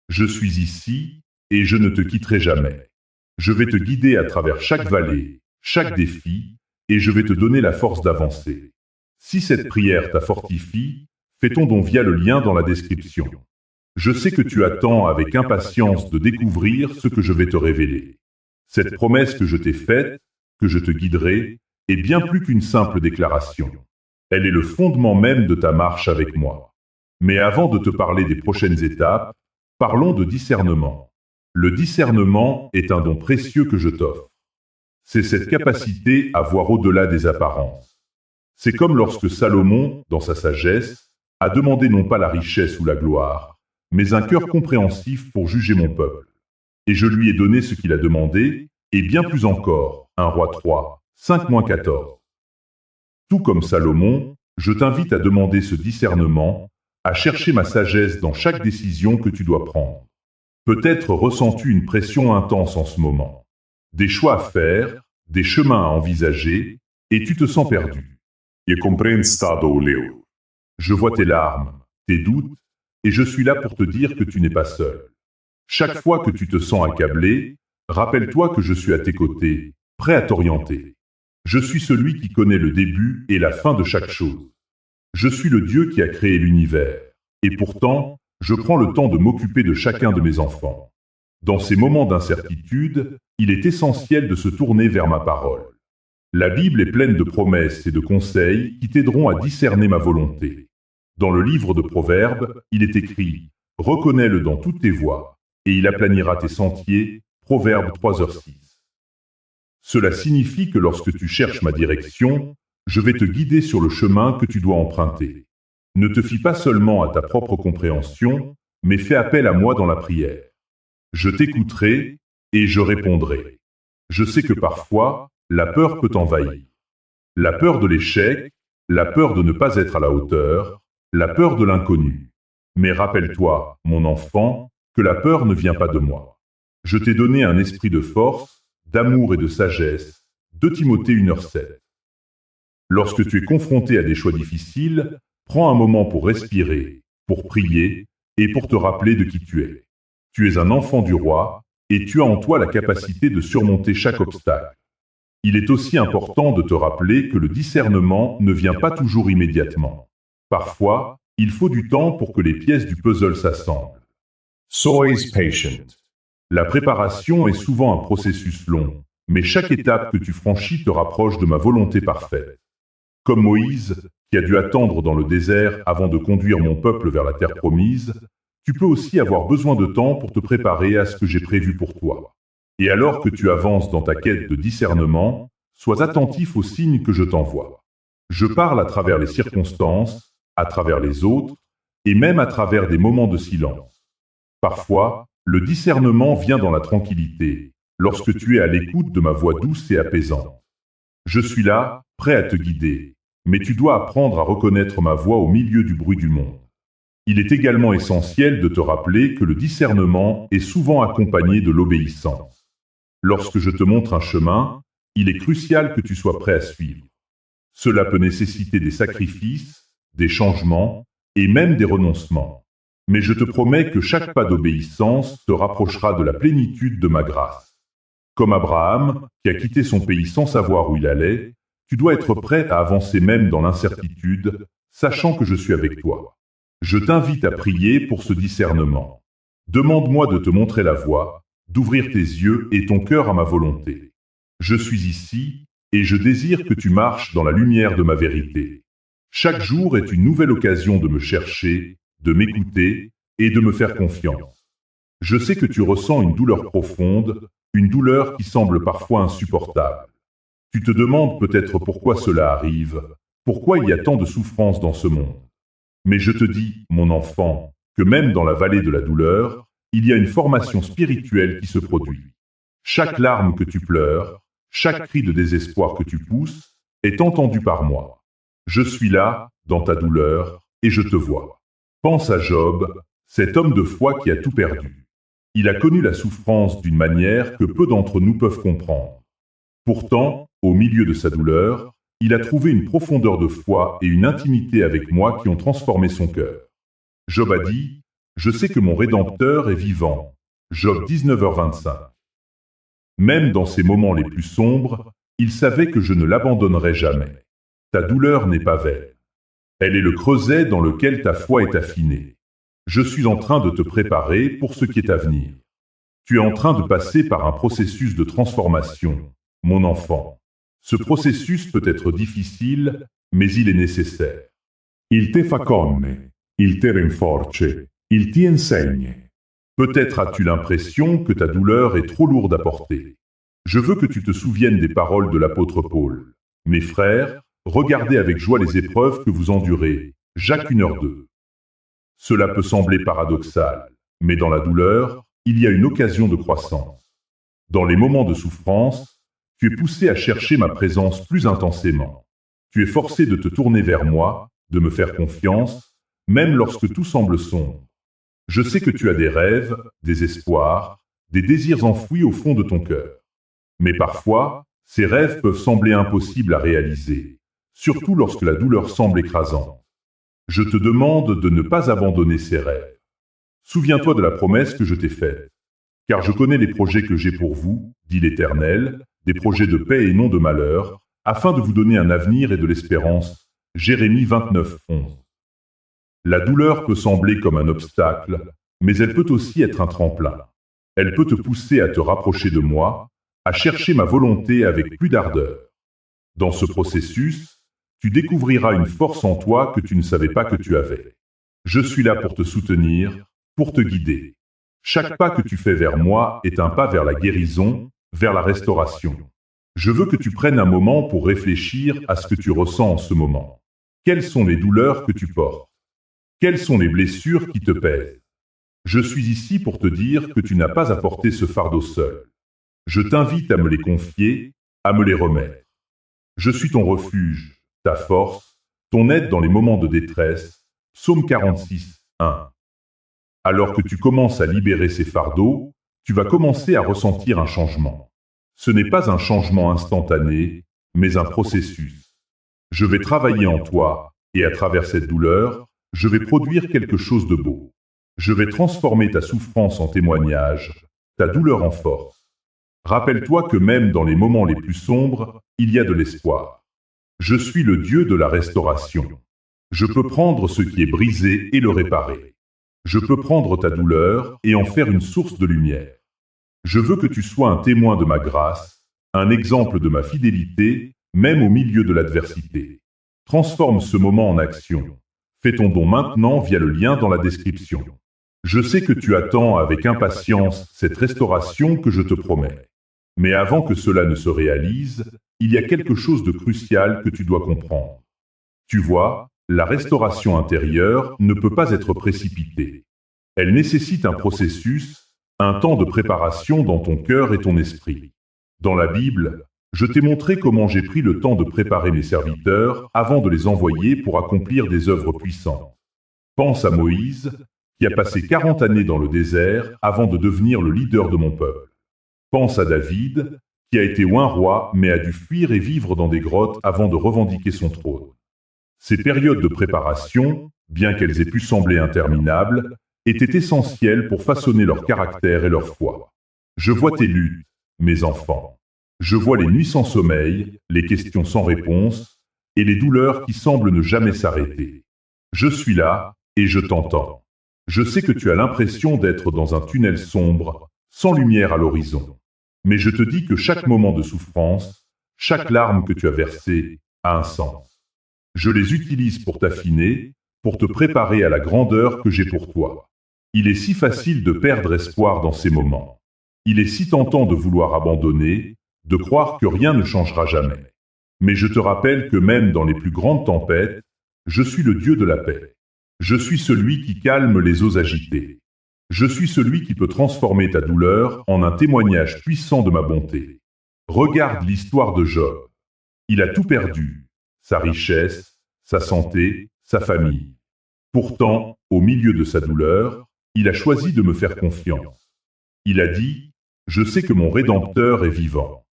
Je suis ici et je ne te quitterai jamais. Je vais te guider à travers chaque vallée, chaque défi, et je vais te donner la force d'avancer. Si cette prière t'a fortifie, fais ton don via le lien dans la description. Je sais que tu attends avec impatience de découvrir ce que je vais te révéler. Cette promesse que je t'ai faite, que je te guiderai, est bien plus qu'une simple déclaration. Elle est le fondement même de ta marche avec moi. Mais avant de te parler des prochaines étapes, parlons de discernement. Le discernement est un don précieux que je t'offre. C'est cette capacité à voir au-delà des apparences. C'est comme lorsque Salomon, dans sa sagesse, a demandé non pas la richesse ou la gloire, mais un cœur compréhensif pour juger mon peuple. Et je lui ai donné ce qu'il a demandé, et bien plus encore, 1 Roi 3, 5-14. Tout comme Salomon, je t'invite à demander ce discernement, à chercher ma sagesse dans chaque décision que tu dois prendre. Peut-être ressens-tu une pression intense en ce moment. Des choix à faire, des chemins à envisager, et tu te sens perdu. Je comprendo stato leu. Je vois tes larmes, tes doutes, et je suis là pour te dire que tu n'es pas seul. Chaque fois que tu te sens accablé, rappelle-toi que je suis à tes côtés, prêt à t'orienter. Je suis celui qui connaît le début et la fin de chaque chose. Je suis le Dieu qui a créé l'univers, et pourtant, je prends le temps de m'occuper de chacun de mes enfants. Dans ces moments d'incertitude, il est essentiel de se tourner vers ma parole. La Bible est pleine de promesses et de conseils qui t'aideront à discerner ma volonté. Dans le livre de Proverbes, il est écrit « Reconnais-le dans toutes tes voies, et il aplanira tes sentiers » Proverbes 3h6. Cela signifie que lorsque tu cherches ma direction, je vais te guider sur le chemin que tu dois emprunter. Ne te fie pas seulement à ta propre compréhension, mais fais appel à moi dans la prière. Je t'écouterai et je répondrai. Je sais que parfois, la peur peut t'envahir. La peur de l'échec, la peur de ne pas être à la hauteur, la peur de l'inconnu. Mais rappelle-toi, mon enfant, que la peur ne vient pas de moi. Je t'ai donné un esprit de force, d'amour et de sagesse. 2 Timothée 1h7. Lorsque tu es confronté à des choix difficiles, prends un moment pour respirer, pour prier et pour te rappeler de qui tu es. Tu es un enfant du roi et tu as en toi la capacité de surmonter chaque obstacle. Il est aussi important de te rappeler que le discernement ne vient pas toujours immédiatement. Parfois, il faut du temps pour que les pièces du puzzle s'assemblent. Sois patient. La préparation est souvent un processus long, mais chaque étape que tu franchis te rapproche de ma volonté parfaite. Comme Moïse, qui a dû attendre dans le désert avant de conduire mon peuple vers la terre promise, tu peux aussi avoir besoin de temps pour te préparer à ce que j'ai prévu pour toi. Et alors que tu avances dans ta quête de discernement, sois attentif aux signes que je t'envoie. Je parle à travers les circonstances, à travers les autres, et même à travers des moments de silence. Parfois, le discernement vient dans la tranquillité, lorsque tu es à l'écoute de ma voix douce et apaisante. Je suis là, prêt à te guider, mais tu dois apprendre à reconnaître ma voix au milieu du bruit du monde. Il est également essentiel de te rappeler que le discernement est souvent accompagné de l'obéissance. Lorsque je te montre un chemin, il est crucial que tu sois prêt à suivre. Cela peut nécessiter des sacrifices, des changements et même des renoncements. Mais je te promets que chaque pas d'obéissance te rapprochera de la plénitude de ma grâce. Comme Abraham, qui a quitté son pays sans savoir où il allait, tu dois être prêt à avancer même dans l'incertitude, sachant que je suis avec toi. Je t'invite à prier pour ce discernement. Demande-moi de te montrer la voie, d'ouvrir tes yeux et ton cœur à ma volonté. Je suis ici, et je désire que tu marches dans la lumière de ma vérité. Chaque jour est une nouvelle occasion de me chercher, de m'écouter et de me faire confiance. Je sais que tu ressens une douleur profonde, une douleur qui semble parfois insupportable. Tu te demandes peut-être pourquoi cela arrive, pourquoi il y a tant de souffrance dans ce monde. Mais je te dis, mon enfant, que même dans la vallée de la douleur, il y a une formation spirituelle qui se produit. Chaque larme que tu pleures, chaque cri de désespoir que tu pousses, est entendu par moi. Je suis là, dans ta douleur, et je te vois. Pense à Job, cet homme de foi qui a tout perdu. Il a connu la souffrance d'une manière que peu d'entre nous peuvent comprendre. Pourtant, au milieu de sa douleur, il a trouvé une profondeur de foi et une intimité avec moi qui ont transformé son cœur. Job a dit « Je sais que mon Rédempteur est vivant ». Job 19h25. Même dans ces moments les plus sombres, il savait que je ne l'abandonnerai jamais. Ta douleur n'est pas vaine. Elle est le creuset dans lequel ta foi est affinée. Je suis en train de te préparer pour ce qui est à venir. Tu es en train de passer par un processus de transformation, mon enfant. Ce processus peut être difficile, mais il est nécessaire. Il te fa conne, il te rinforce, il ti enseigne. Peut-être as-tu l'impression que ta douleur est trop lourde à porter. Je veux que tu te souviennes des paroles de l'apôtre Paul. Mes frères, regardez avec joie les épreuves que vous endurez. Jacques 1h2. Cela peut sembler paradoxal, mais dans la douleur, il y a une occasion de croissance. Dans les moments de souffrance, tu es poussé à chercher ma présence plus intensément. Tu es forcé de te tourner vers moi, de me faire confiance, même lorsque tout semble sombre. Je sais que tu as des rêves, des espoirs, des désirs enfouis au fond de ton cœur. Mais parfois, ces rêves peuvent sembler impossibles à réaliser, surtout lorsque la douleur semble écrasante. Je te demande de ne pas abandonner ces rêves. Souviens-toi de la promesse que je t'ai faite. Car je connais les projets que j'ai pour vous, dit l'Éternel, des projets de paix et non de malheur, afin de vous donner un avenir et de l'espérance. Jérémie 29:11. La douleur peut sembler comme un obstacle, mais elle peut aussi être un tremplin. Elle peut te pousser à te rapprocher de moi, à chercher ma volonté avec plus d'ardeur. Dans ce processus, tu découvriras une force en toi que tu ne savais pas que tu avais. Je suis là pour te soutenir, pour te guider. Chaque pas que tu fais vers moi est un pas vers la guérison, vers la restauration. Je veux que tu prennes un moment pour réfléchir à ce que tu ressens en ce moment. Quelles sont les douleurs que tu portes? Quelles sont les blessures qui te pèsent? Je suis ici pour te dire que tu n'as pas à porter ce fardeau seul. Je t'invite à me les confier, à me les remettre. Je suis ton refuge, ta force, ton aide dans les moments de détresse. Psaume 46, 1. Alors que tu commences à libérer ces fardeaux, tu vas commencer à ressentir un changement. Ce n'est pas un changement instantané, mais un processus. Je vais travailler en toi, et à travers cette douleur, je vais produire quelque chose de beau. Je vais transformer ta souffrance en témoignage, ta douleur en force. Rappelle-toi que même dans les moments les plus sombres, il y a de l'espoir. Je suis le Dieu de la restauration. Je peux prendre ce qui est brisé et le réparer. Je peux prendre ta douleur et en faire une source de lumière. Je veux que tu sois un témoin de ma grâce, un exemple de ma fidélité, même au milieu de l'adversité. Transforme ce moment en action. Fais ton don maintenant via le lien dans la description. Je sais que tu attends avec impatience cette restauration que je te promets. Mais avant que cela ne se réalise, il y a quelque chose de crucial que tu dois comprendre. Tu vois, la restauration intérieure ne peut pas être précipitée. Elle nécessite un processus, un temps de préparation dans ton cœur et ton esprit. Dans la Bible, je t'ai montré comment j'ai pris le temps de préparer mes serviteurs avant de les envoyer pour accomplir des œuvres puissantes. Pense à Moïse, qui a passé 40 années dans le désert avant de devenir le leader de mon peuple. Pense à David, qui a été oint roi mais a dû fuir et vivre dans des grottes avant de revendiquer son trône. Ces périodes de préparation, bien qu'elles aient pu sembler interminables, étaient essentielles pour façonner leur caractère et leur foi. Je vois tes luttes, mes enfants. Je vois les nuits sans sommeil, les questions sans réponse, et les douleurs qui semblent ne jamais s'arrêter. Je suis là, et je t'entends. Je sais que tu as l'impression d'être dans un tunnel sombre, sans lumière à l'horizon. Mais je te dis que chaque moment de souffrance, chaque larme que tu as versée, a un sens. Je les utilise pour t'affiner, pour te préparer à la grandeur que j'ai pour toi. Il est si facile de perdre espoir dans ces moments. Il est si tentant de vouloir abandonner, de croire que rien ne changera jamais. Mais je te rappelle que même dans les plus grandes tempêtes, je suis le Dieu de la paix. Je suis celui qui calme les eaux agitées. Je suis celui qui peut transformer ta douleur en un témoignage puissant de ma bonté. Regarde l'histoire de Job. Il a tout perdu, sa richesse, sa santé, sa famille. Pourtant, au milieu de sa douleur, il a choisi de me faire confiance. Il a dit, « Je sais que mon Rédempteur est vivant ».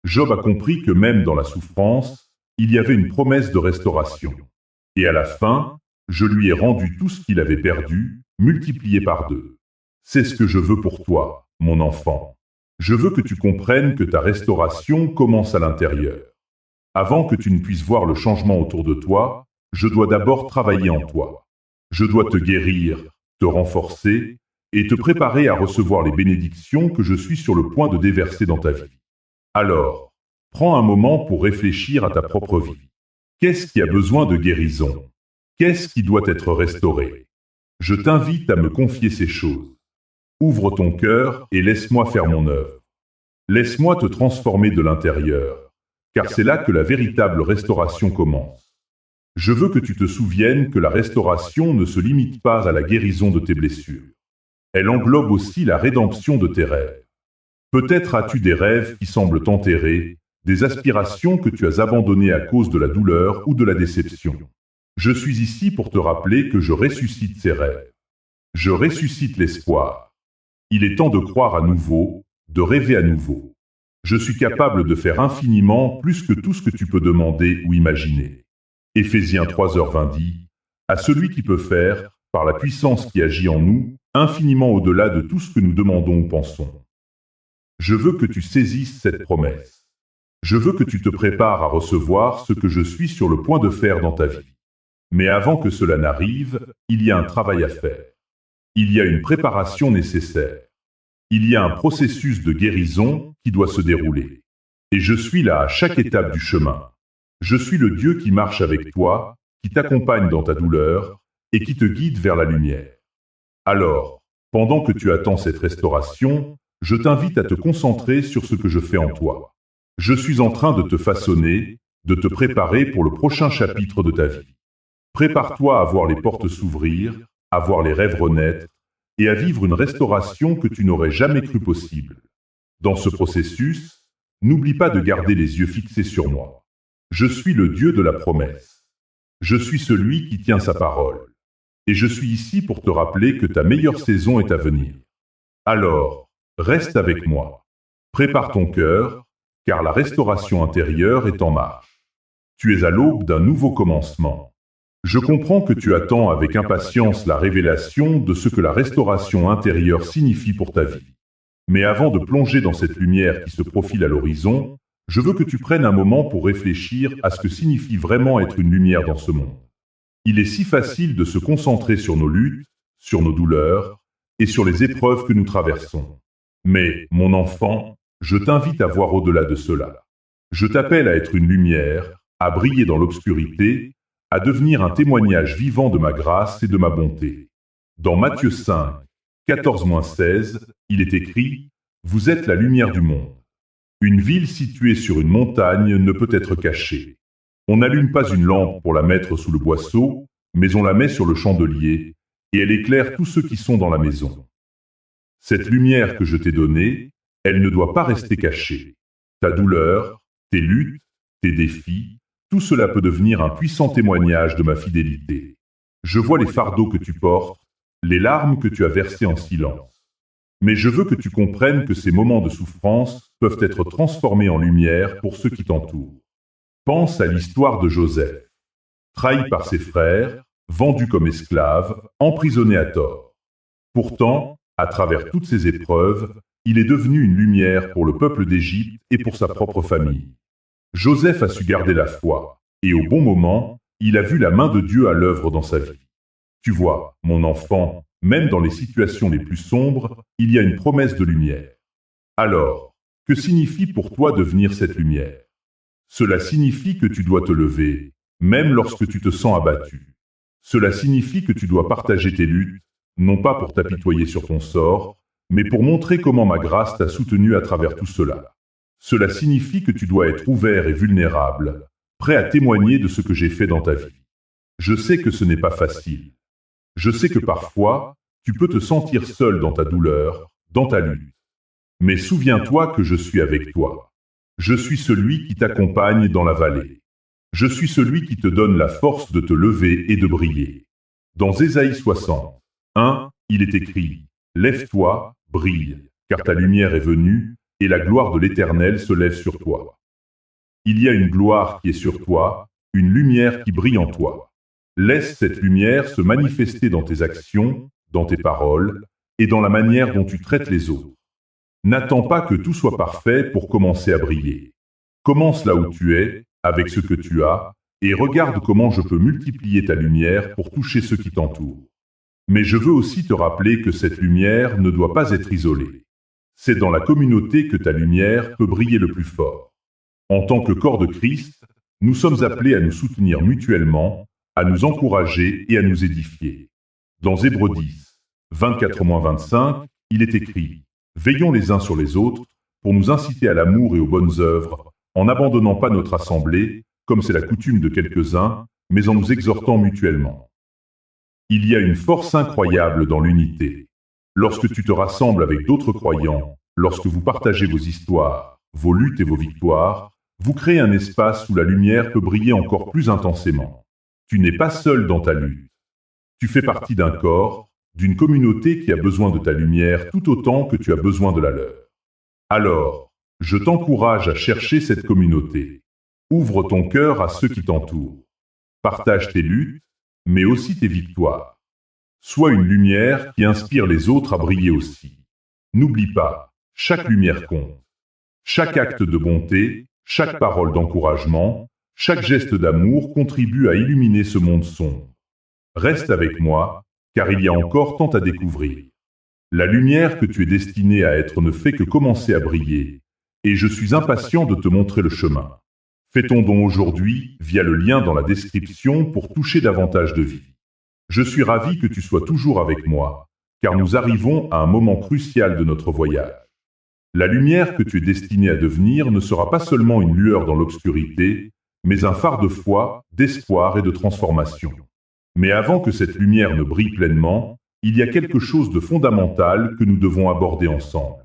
Job a compris que même dans la souffrance, il y avait une promesse de restauration. Et à la fin, je lui ai rendu tout ce qu'il avait perdu, multiplié par 2. C'est ce que je veux pour toi, mon enfant. Je veux que tu comprennes que ta restauration commence à l'intérieur. Avant que tu ne puisses voir le changement autour de toi, je dois d'abord travailler en toi. Je dois te guérir, te renforcer et te préparer à recevoir les bénédictions que je suis sur le point de déverser dans ta vie. Alors, prends un moment pour réfléchir à ta propre vie. Qu'est-ce qui a besoin de guérison? Qu'est-ce qui doit être restauré? Je t'invite à me confier ces choses. Ouvre ton cœur et laisse-moi faire mon œuvre. Laisse-moi te transformer de l'intérieur, car c'est là que la véritable restauration commence. Je veux que tu te souviennes que la restauration ne se limite pas à la guérison de tes blessures. Elle englobe aussi la rédemption de tes rêves. Peut-être as-tu des rêves qui semblent t'enterrer, des aspirations que tu as abandonnées à cause de la douleur ou de la déception. Je suis ici pour te rappeler que je ressuscite ces rêves. Je ressuscite l'espoir. Il est temps de croire à nouveau, de rêver à nouveau. Je suis capable de faire infiniment plus que tout ce que tu peux demander ou imaginer. Éphésiens 3h20 dit, « À celui qui peut faire, par la puissance qui agit en nous, infiniment au-delà de tout ce que nous demandons ou pensons. » Je veux que tu saisisses cette promesse. Je veux que tu te prépares à recevoir ce que je suis sur le point de faire dans ta vie. Mais avant que cela n'arrive, il y a un travail à faire. Il y a une préparation nécessaire. Il y a un processus de guérison qui doit se dérouler. Et je suis là à chaque étape du chemin. Je suis le Dieu qui marche avec toi, qui t'accompagne dans ta douleur et qui te guide vers la lumière. Alors, pendant que tu attends cette restauration, je t'invite à te concentrer sur ce que je fais en toi. Je suis en train de te façonner, de te préparer pour le prochain chapitre de ta vie. Prépare-toi à voir les portes s'ouvrir, à voir les rêves renaître et à vivre une restauration que tu n'aurais jamais cru possible. Dans ce processus, n'oublie pas de garder les yeux fixés sur moi. Je suis le Dieu de la promesse. Je suis celui qui tient sa parole. Et je suis ici pour te rappeler que ta meilleure saison est à venir. Alors, reste avec moi. Prépare ton cœur, car la restauration intérieure est en marche. Tu es à l'aube d'un nouveau commencement. Je comprends que tu attends avec impatience la révélation de ce que la restauration intérieure signifie pour ta vie. Mais avant de plonger dans cette lumière qui se profile à l'horizon, je veux que tu prennes un moment pour réfléchir à ce que signifie vraiment être une lumière dans ce monde. Il est si facile de se concentrer sur nos luttes, sur nos douleurs et sur les épreuves que nous traversons. Mais, mon enfant, je t'invite à voir au-delà de cela. Je t'appelle à être une lumière, à briller dans l'obscurité, à devenir un témoignage vivant de ma grâce et de ma bonté. Dans Matthieu 5, 14-16, il est écrit « Vous êtes la lumière du monde. Une ville située sur une montagne ne peut être cachée. On n'allume pas une lampe pour la mettre sous le boisseau, mais on la met sur le chandelier, et elle éclaire tous ceux qui sont dans la maison. Cette lumière que je t'ai donnée, elle ne doit pas rester cachée. Ta douleur, tes luttes, tes défis, tout cela peut devenir un puissant témoignage de ma fidélité. Je vois les fardeaux que tu portes, les larmes que tu as versées en silence. Mais je veux que tu comprennes que ces moments de souffrance peuvent être transformés en lumière pour ceux qui t'entourent. Pense à l'histoire de Joseph. Trahi par ses frères, vendu comme esclave, emprisonné à tort. Pourtant, à travers toutes ces épreuves, il est devenu une lumière pour le peuple d'Égypte et pour sa propre famille. Joseph a su garder la foi, et au bon moment, il a vu la main de Dieu à l'œuvre dans sa vie. Tu vois, mon enfant, même dans les situations les plus sombres, il y a une promesse de lumière. Alors, que signifie pour toi devenir cette lumière? Cela signifie que tu dois te lever, même lorsque tu te sens abattu. Cela signifie que tu dois partager tes luttes, non pas pour t'apitoyer sur ton sort, mais pour montrer comment ma grâce t'a soutenu à travers tout cela. Cela signifie que tu dois être ouvert et vulnérable, prêt à témoigner de ce que j'ai fait dans ta vie. Je sais que ce n'est pas facile. Je sais que parfois, tu peux te sentir seul dans ta douleur, dans ta lutte. Mais souviens-toi que je suis avec toi. Je suis celui qui t'accompagne dans la vallée. Je suis celui qui te donne la force de te lever et de briller. Dans Ésaïe 60, 1, il est écrit « Lève-toi, brille, car ta lumière est venue, et la gloire de l'Éternel se lève sur toi. » Il y a une gloire qui est sur toi, une lumière qui brille en toi. Laisse cette lumière se manifester dans tes actions, dans tes paroles, et dans la manière dont tu traites les autres. N'attends pas que tout soit parfait pour commencer à briller. Commence là où tu es, avec ce que tu as, et regarde comment je peux multiplier ta lumière pour toucher ceux qui t'entourent. Mais je veux aussi te rappeler que cette lumière ne doit pas être isolée. C'est dans la communauté que ta lumière peut briller le plus fort. En tant que corps de Christ, Nous sommes appelés à nous soutenir mutuellement, à nous encourager et à nous édifier. Dans Hébreux 10, 24-25, il est écrit « Veillons les uns sur les autres pour nous inciter à l'amour et aux bonnes œuvres, en n'abandonnant pas notre assemblée, comme c'est la coutume de quelques-uns, mais en nous exhortant mutuellement. » Il y a une force incroyable dans l'unité. Lorsque tu te rassembles avec d'autres croyants, lorsque vous partagez vos histoires, vos luttes et vos victoires, vous créez un espace où la lumière peut briller encore plus intensément. Tu n'es pas seul dans ta lutte. Tu fais partie d'un corps, d'une communauté qui a besoin de ta lumière tout autant que tu as besoin de la leur. Alors, je t'encourage à chercher cette communauté. Ouvre ton cœur à ceux qui t'entourent. Partage tes luttes, mais aussi tes victoires. Sois une lumière qui inspire les autres à briller aussi. N'oublie pas, chaque lumière compte. Chaque acte de bonté, chaque parole d'encouragement, chaque geste d'amour contribue à illuminer ce monde sombre. Reste avec moi, car il y a encore tant à découvrir. La lumière que tu es destiné à être ne fait que commencer à briller, et je suis impatient de te montrer le chemin. Fais ton don aujourd'hui via le lien dans la description pour toucher davantage de vie. Je suis ravi que tu sois toujours avec moi, car nous arrivons à un moment crucial de notre voyage. La lumière que tu es destiné à devenir ne sera pas seulement une lueur dans l'obscurité, mais un phare de foi, d'espoir et de transformation. Mais avant que cette lumière ne brille pleinement, il y a quelque chose de fondamental que nous devons aborder ensemble.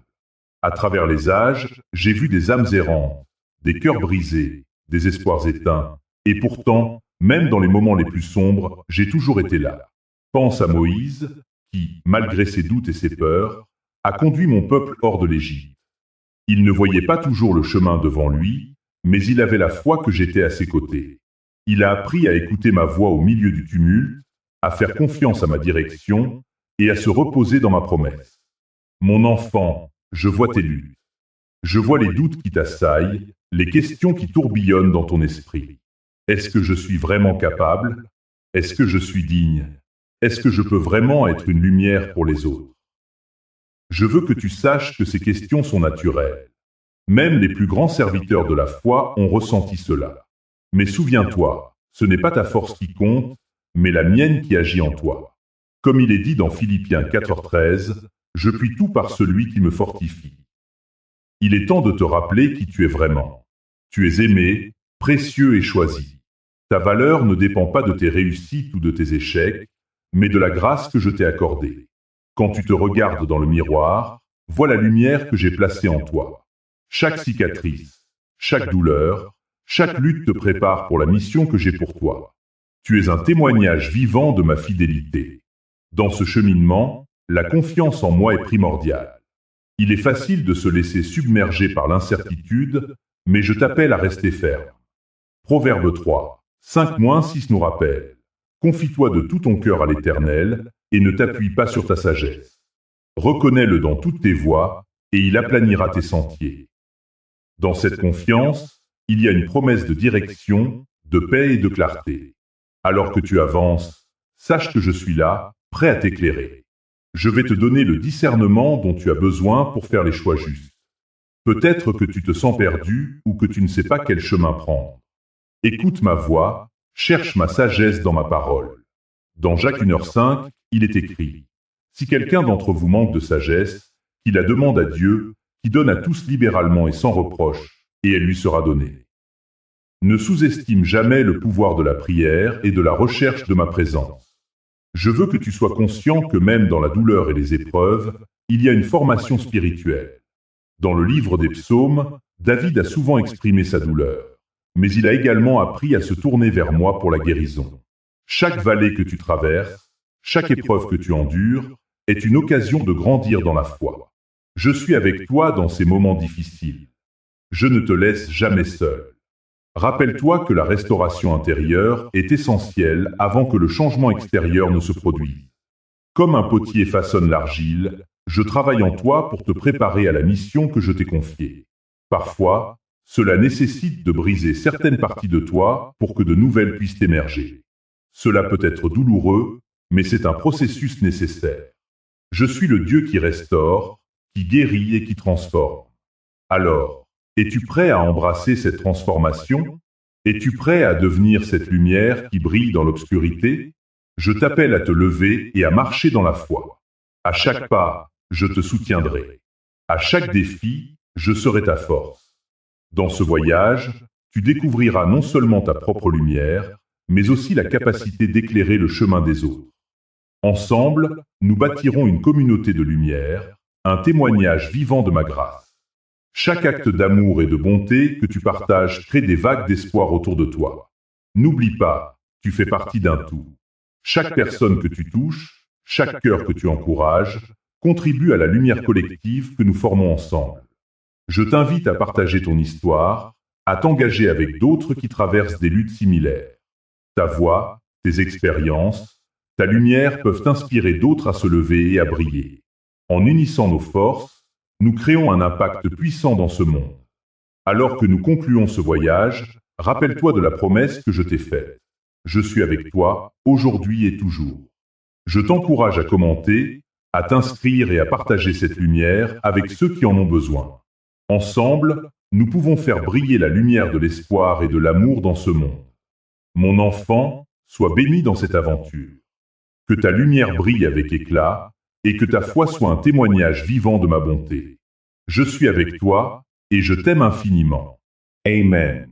À travers les âges, j'ai vu des âmes errantes, des cœurs brisés, des espoirs éteints, et pourtant, même dans les moments les plus sombres, j'ai toujours été là. Pense à Moïse, qui, malgré ses doutes et ses peurs, a conduit mon peuple hors de l'Égypte. Il ne voyait pas toujours le chemin devant lui, mais il avait la foi que j'étais à ses côtés. Il a appris à écouter ma voix au milieu du tumulte, à faire confiance à ma direction et à se reposer dans ma promesse. Mon enfant, je vois tes luttes. Je vois les doutes qui t'assaillent, les questions qui tourbillonnent dans ton esprit. Est-ce que je suis vraiment capable? Est-ce que je suis digne? Est-ce que je peux vraiment être une lumière pour les autres? Je veux que tu saches que ces questions sont naturelles. Même les plus grands serviteurs de la foi ont ressenti cela. Mais souviens-toi, ce n'est pas ta force qui compte, mais la mienne qui agit en toi. Comme il est dit dans Philippiens 4,13, « Je puis tout par celui qui me fortifie ». Il est temps de te rappeler qui tu es vraiment. Tu es aimé, précieux et choisi. Ta valeur ne dépend pas de tes réussites ou de tes échecs, mais de la grâce que je t'ai accordée. Quand tu te regardes dans le miroir, vois la lumière que j'ai placée en toi. Chaque cicatrice, chaque douleur, chaque lutte te prépare pour la mission que j'ai pour toi. Tu es un témoignage vivant de ma fidélité. Dans ce cheminement, la confiance en moi est primordiale. Il est facile de se laisser submerger par l'incertitude, mais je t'appelle à rester ferme. Proverbe 3, 5-6 nous rappelle « Confie-toi de tout ton cœur à l'Éternel et ne t'appuie pas sur ta sagesse. Reconnais-le dans toutes tes voies et il aplanira tes sentiers. » Dans cette confiance, il y a une promesse de direction, de paix et de clarté. Alors que tu avances, sache que je suis là, prêt à t'éclairer. Je vais te donner le discernement dont tu as besoin pour faire les choix justes. Peut-être que tu te sens perdu ou que tu ne sais pas quel chemin prendre. Écoute ma voix, cherche ma sagesse dans ma parole. Dans Jacques 1h5, il est écrit « Si quelqu'un d'entre vous manque de sagesse, qu'il la demande à Dieu, qui donne à tous libéralement et sans reproche, et elle lui sera donnée. » Ne sous-estime jamais le pouvoir de la prière et de la recherche de ma présence. Je veux que tu sois conscient que même dans la douleur et les épreuves, il y a une formation spirituelle. Dans le livre des psaumes, David a souvent exprimé sa douleur, mais il a également appris à se tourner vers moi pour la guérison. Chaque vallée que tu traverses, chaque épreuve que tu endures, est une occasion de grandir dans la foi. Je suis avec toi dans ces moments difficiles. Je ne te laisse jamais seul. Rappelle-toi que la restauration intérieure est essentielle avant que le changement extérieur ne se produise. Comme un potier façonne l'argile, je travaille en toi pour te préparer à la mission que je t'ai confiée. Parfois, cela nécessite de briser certaines parties de toi pour que de nouvelles puissent émerger. Cela peut être douloureux, mais c'est un processus nécessaire. Je suis le Dieu qui restaure, qui guérit et qui transforme. Alors, es-tu prêt à embrasser cette transformation? Es-tu prêt à devenir cette lumière qui brille dans l'obscurité? Je t'appelle à te lever et à marcher dans la foi. À chaque pas, je te soutiendrai. À chaque défi, je serai ta force. Dans ce voyage, tu découvriras non seulement ta propre lumière, mais aussi la capacité d'éclairer le chemin des autres. Ensemble, nous bâtirons une communauté de lumière, un témoignage vivant de ma grâce. Chaque acte d'amour et de bonté que tu partages crée des vagues d'espoir autour de toi. N'oublie pas, tu fais partie d'un tout. Chaque personne que tu touches, chaque cœur que tu encourages, contribue à la lumière collective que nous formons ensemble. Je t'invite à partager ton histoire, à t'engager avec d'autres qui traversent des luttes similaires. Ta voix, tes expériences, ta lumière peuvent inspirer d'autres à se lever et à briller. En unissant nos forces, nous créons un impact puissant dans ce monde. Alors que nous concluons ce voyage, rappelle-toi de la promesse que je t'ai faite. Je suis avec toi, aujourd'hui et toujours. Je t'encourage à commenter, à t'inscrire et à partager cette lumière avec ceux qui en ont besoin. Ensemble, nous pouvons faire briller la lumière de l'espoir et de l'amour dans ce monde. Mon enfant, sois béni dans cette aventure. Que ta lumière brille avec éclat et que ta foi soit un témoignage vivant de ma bonté. Je suis avec toi et je t'aime infiniment. Amen.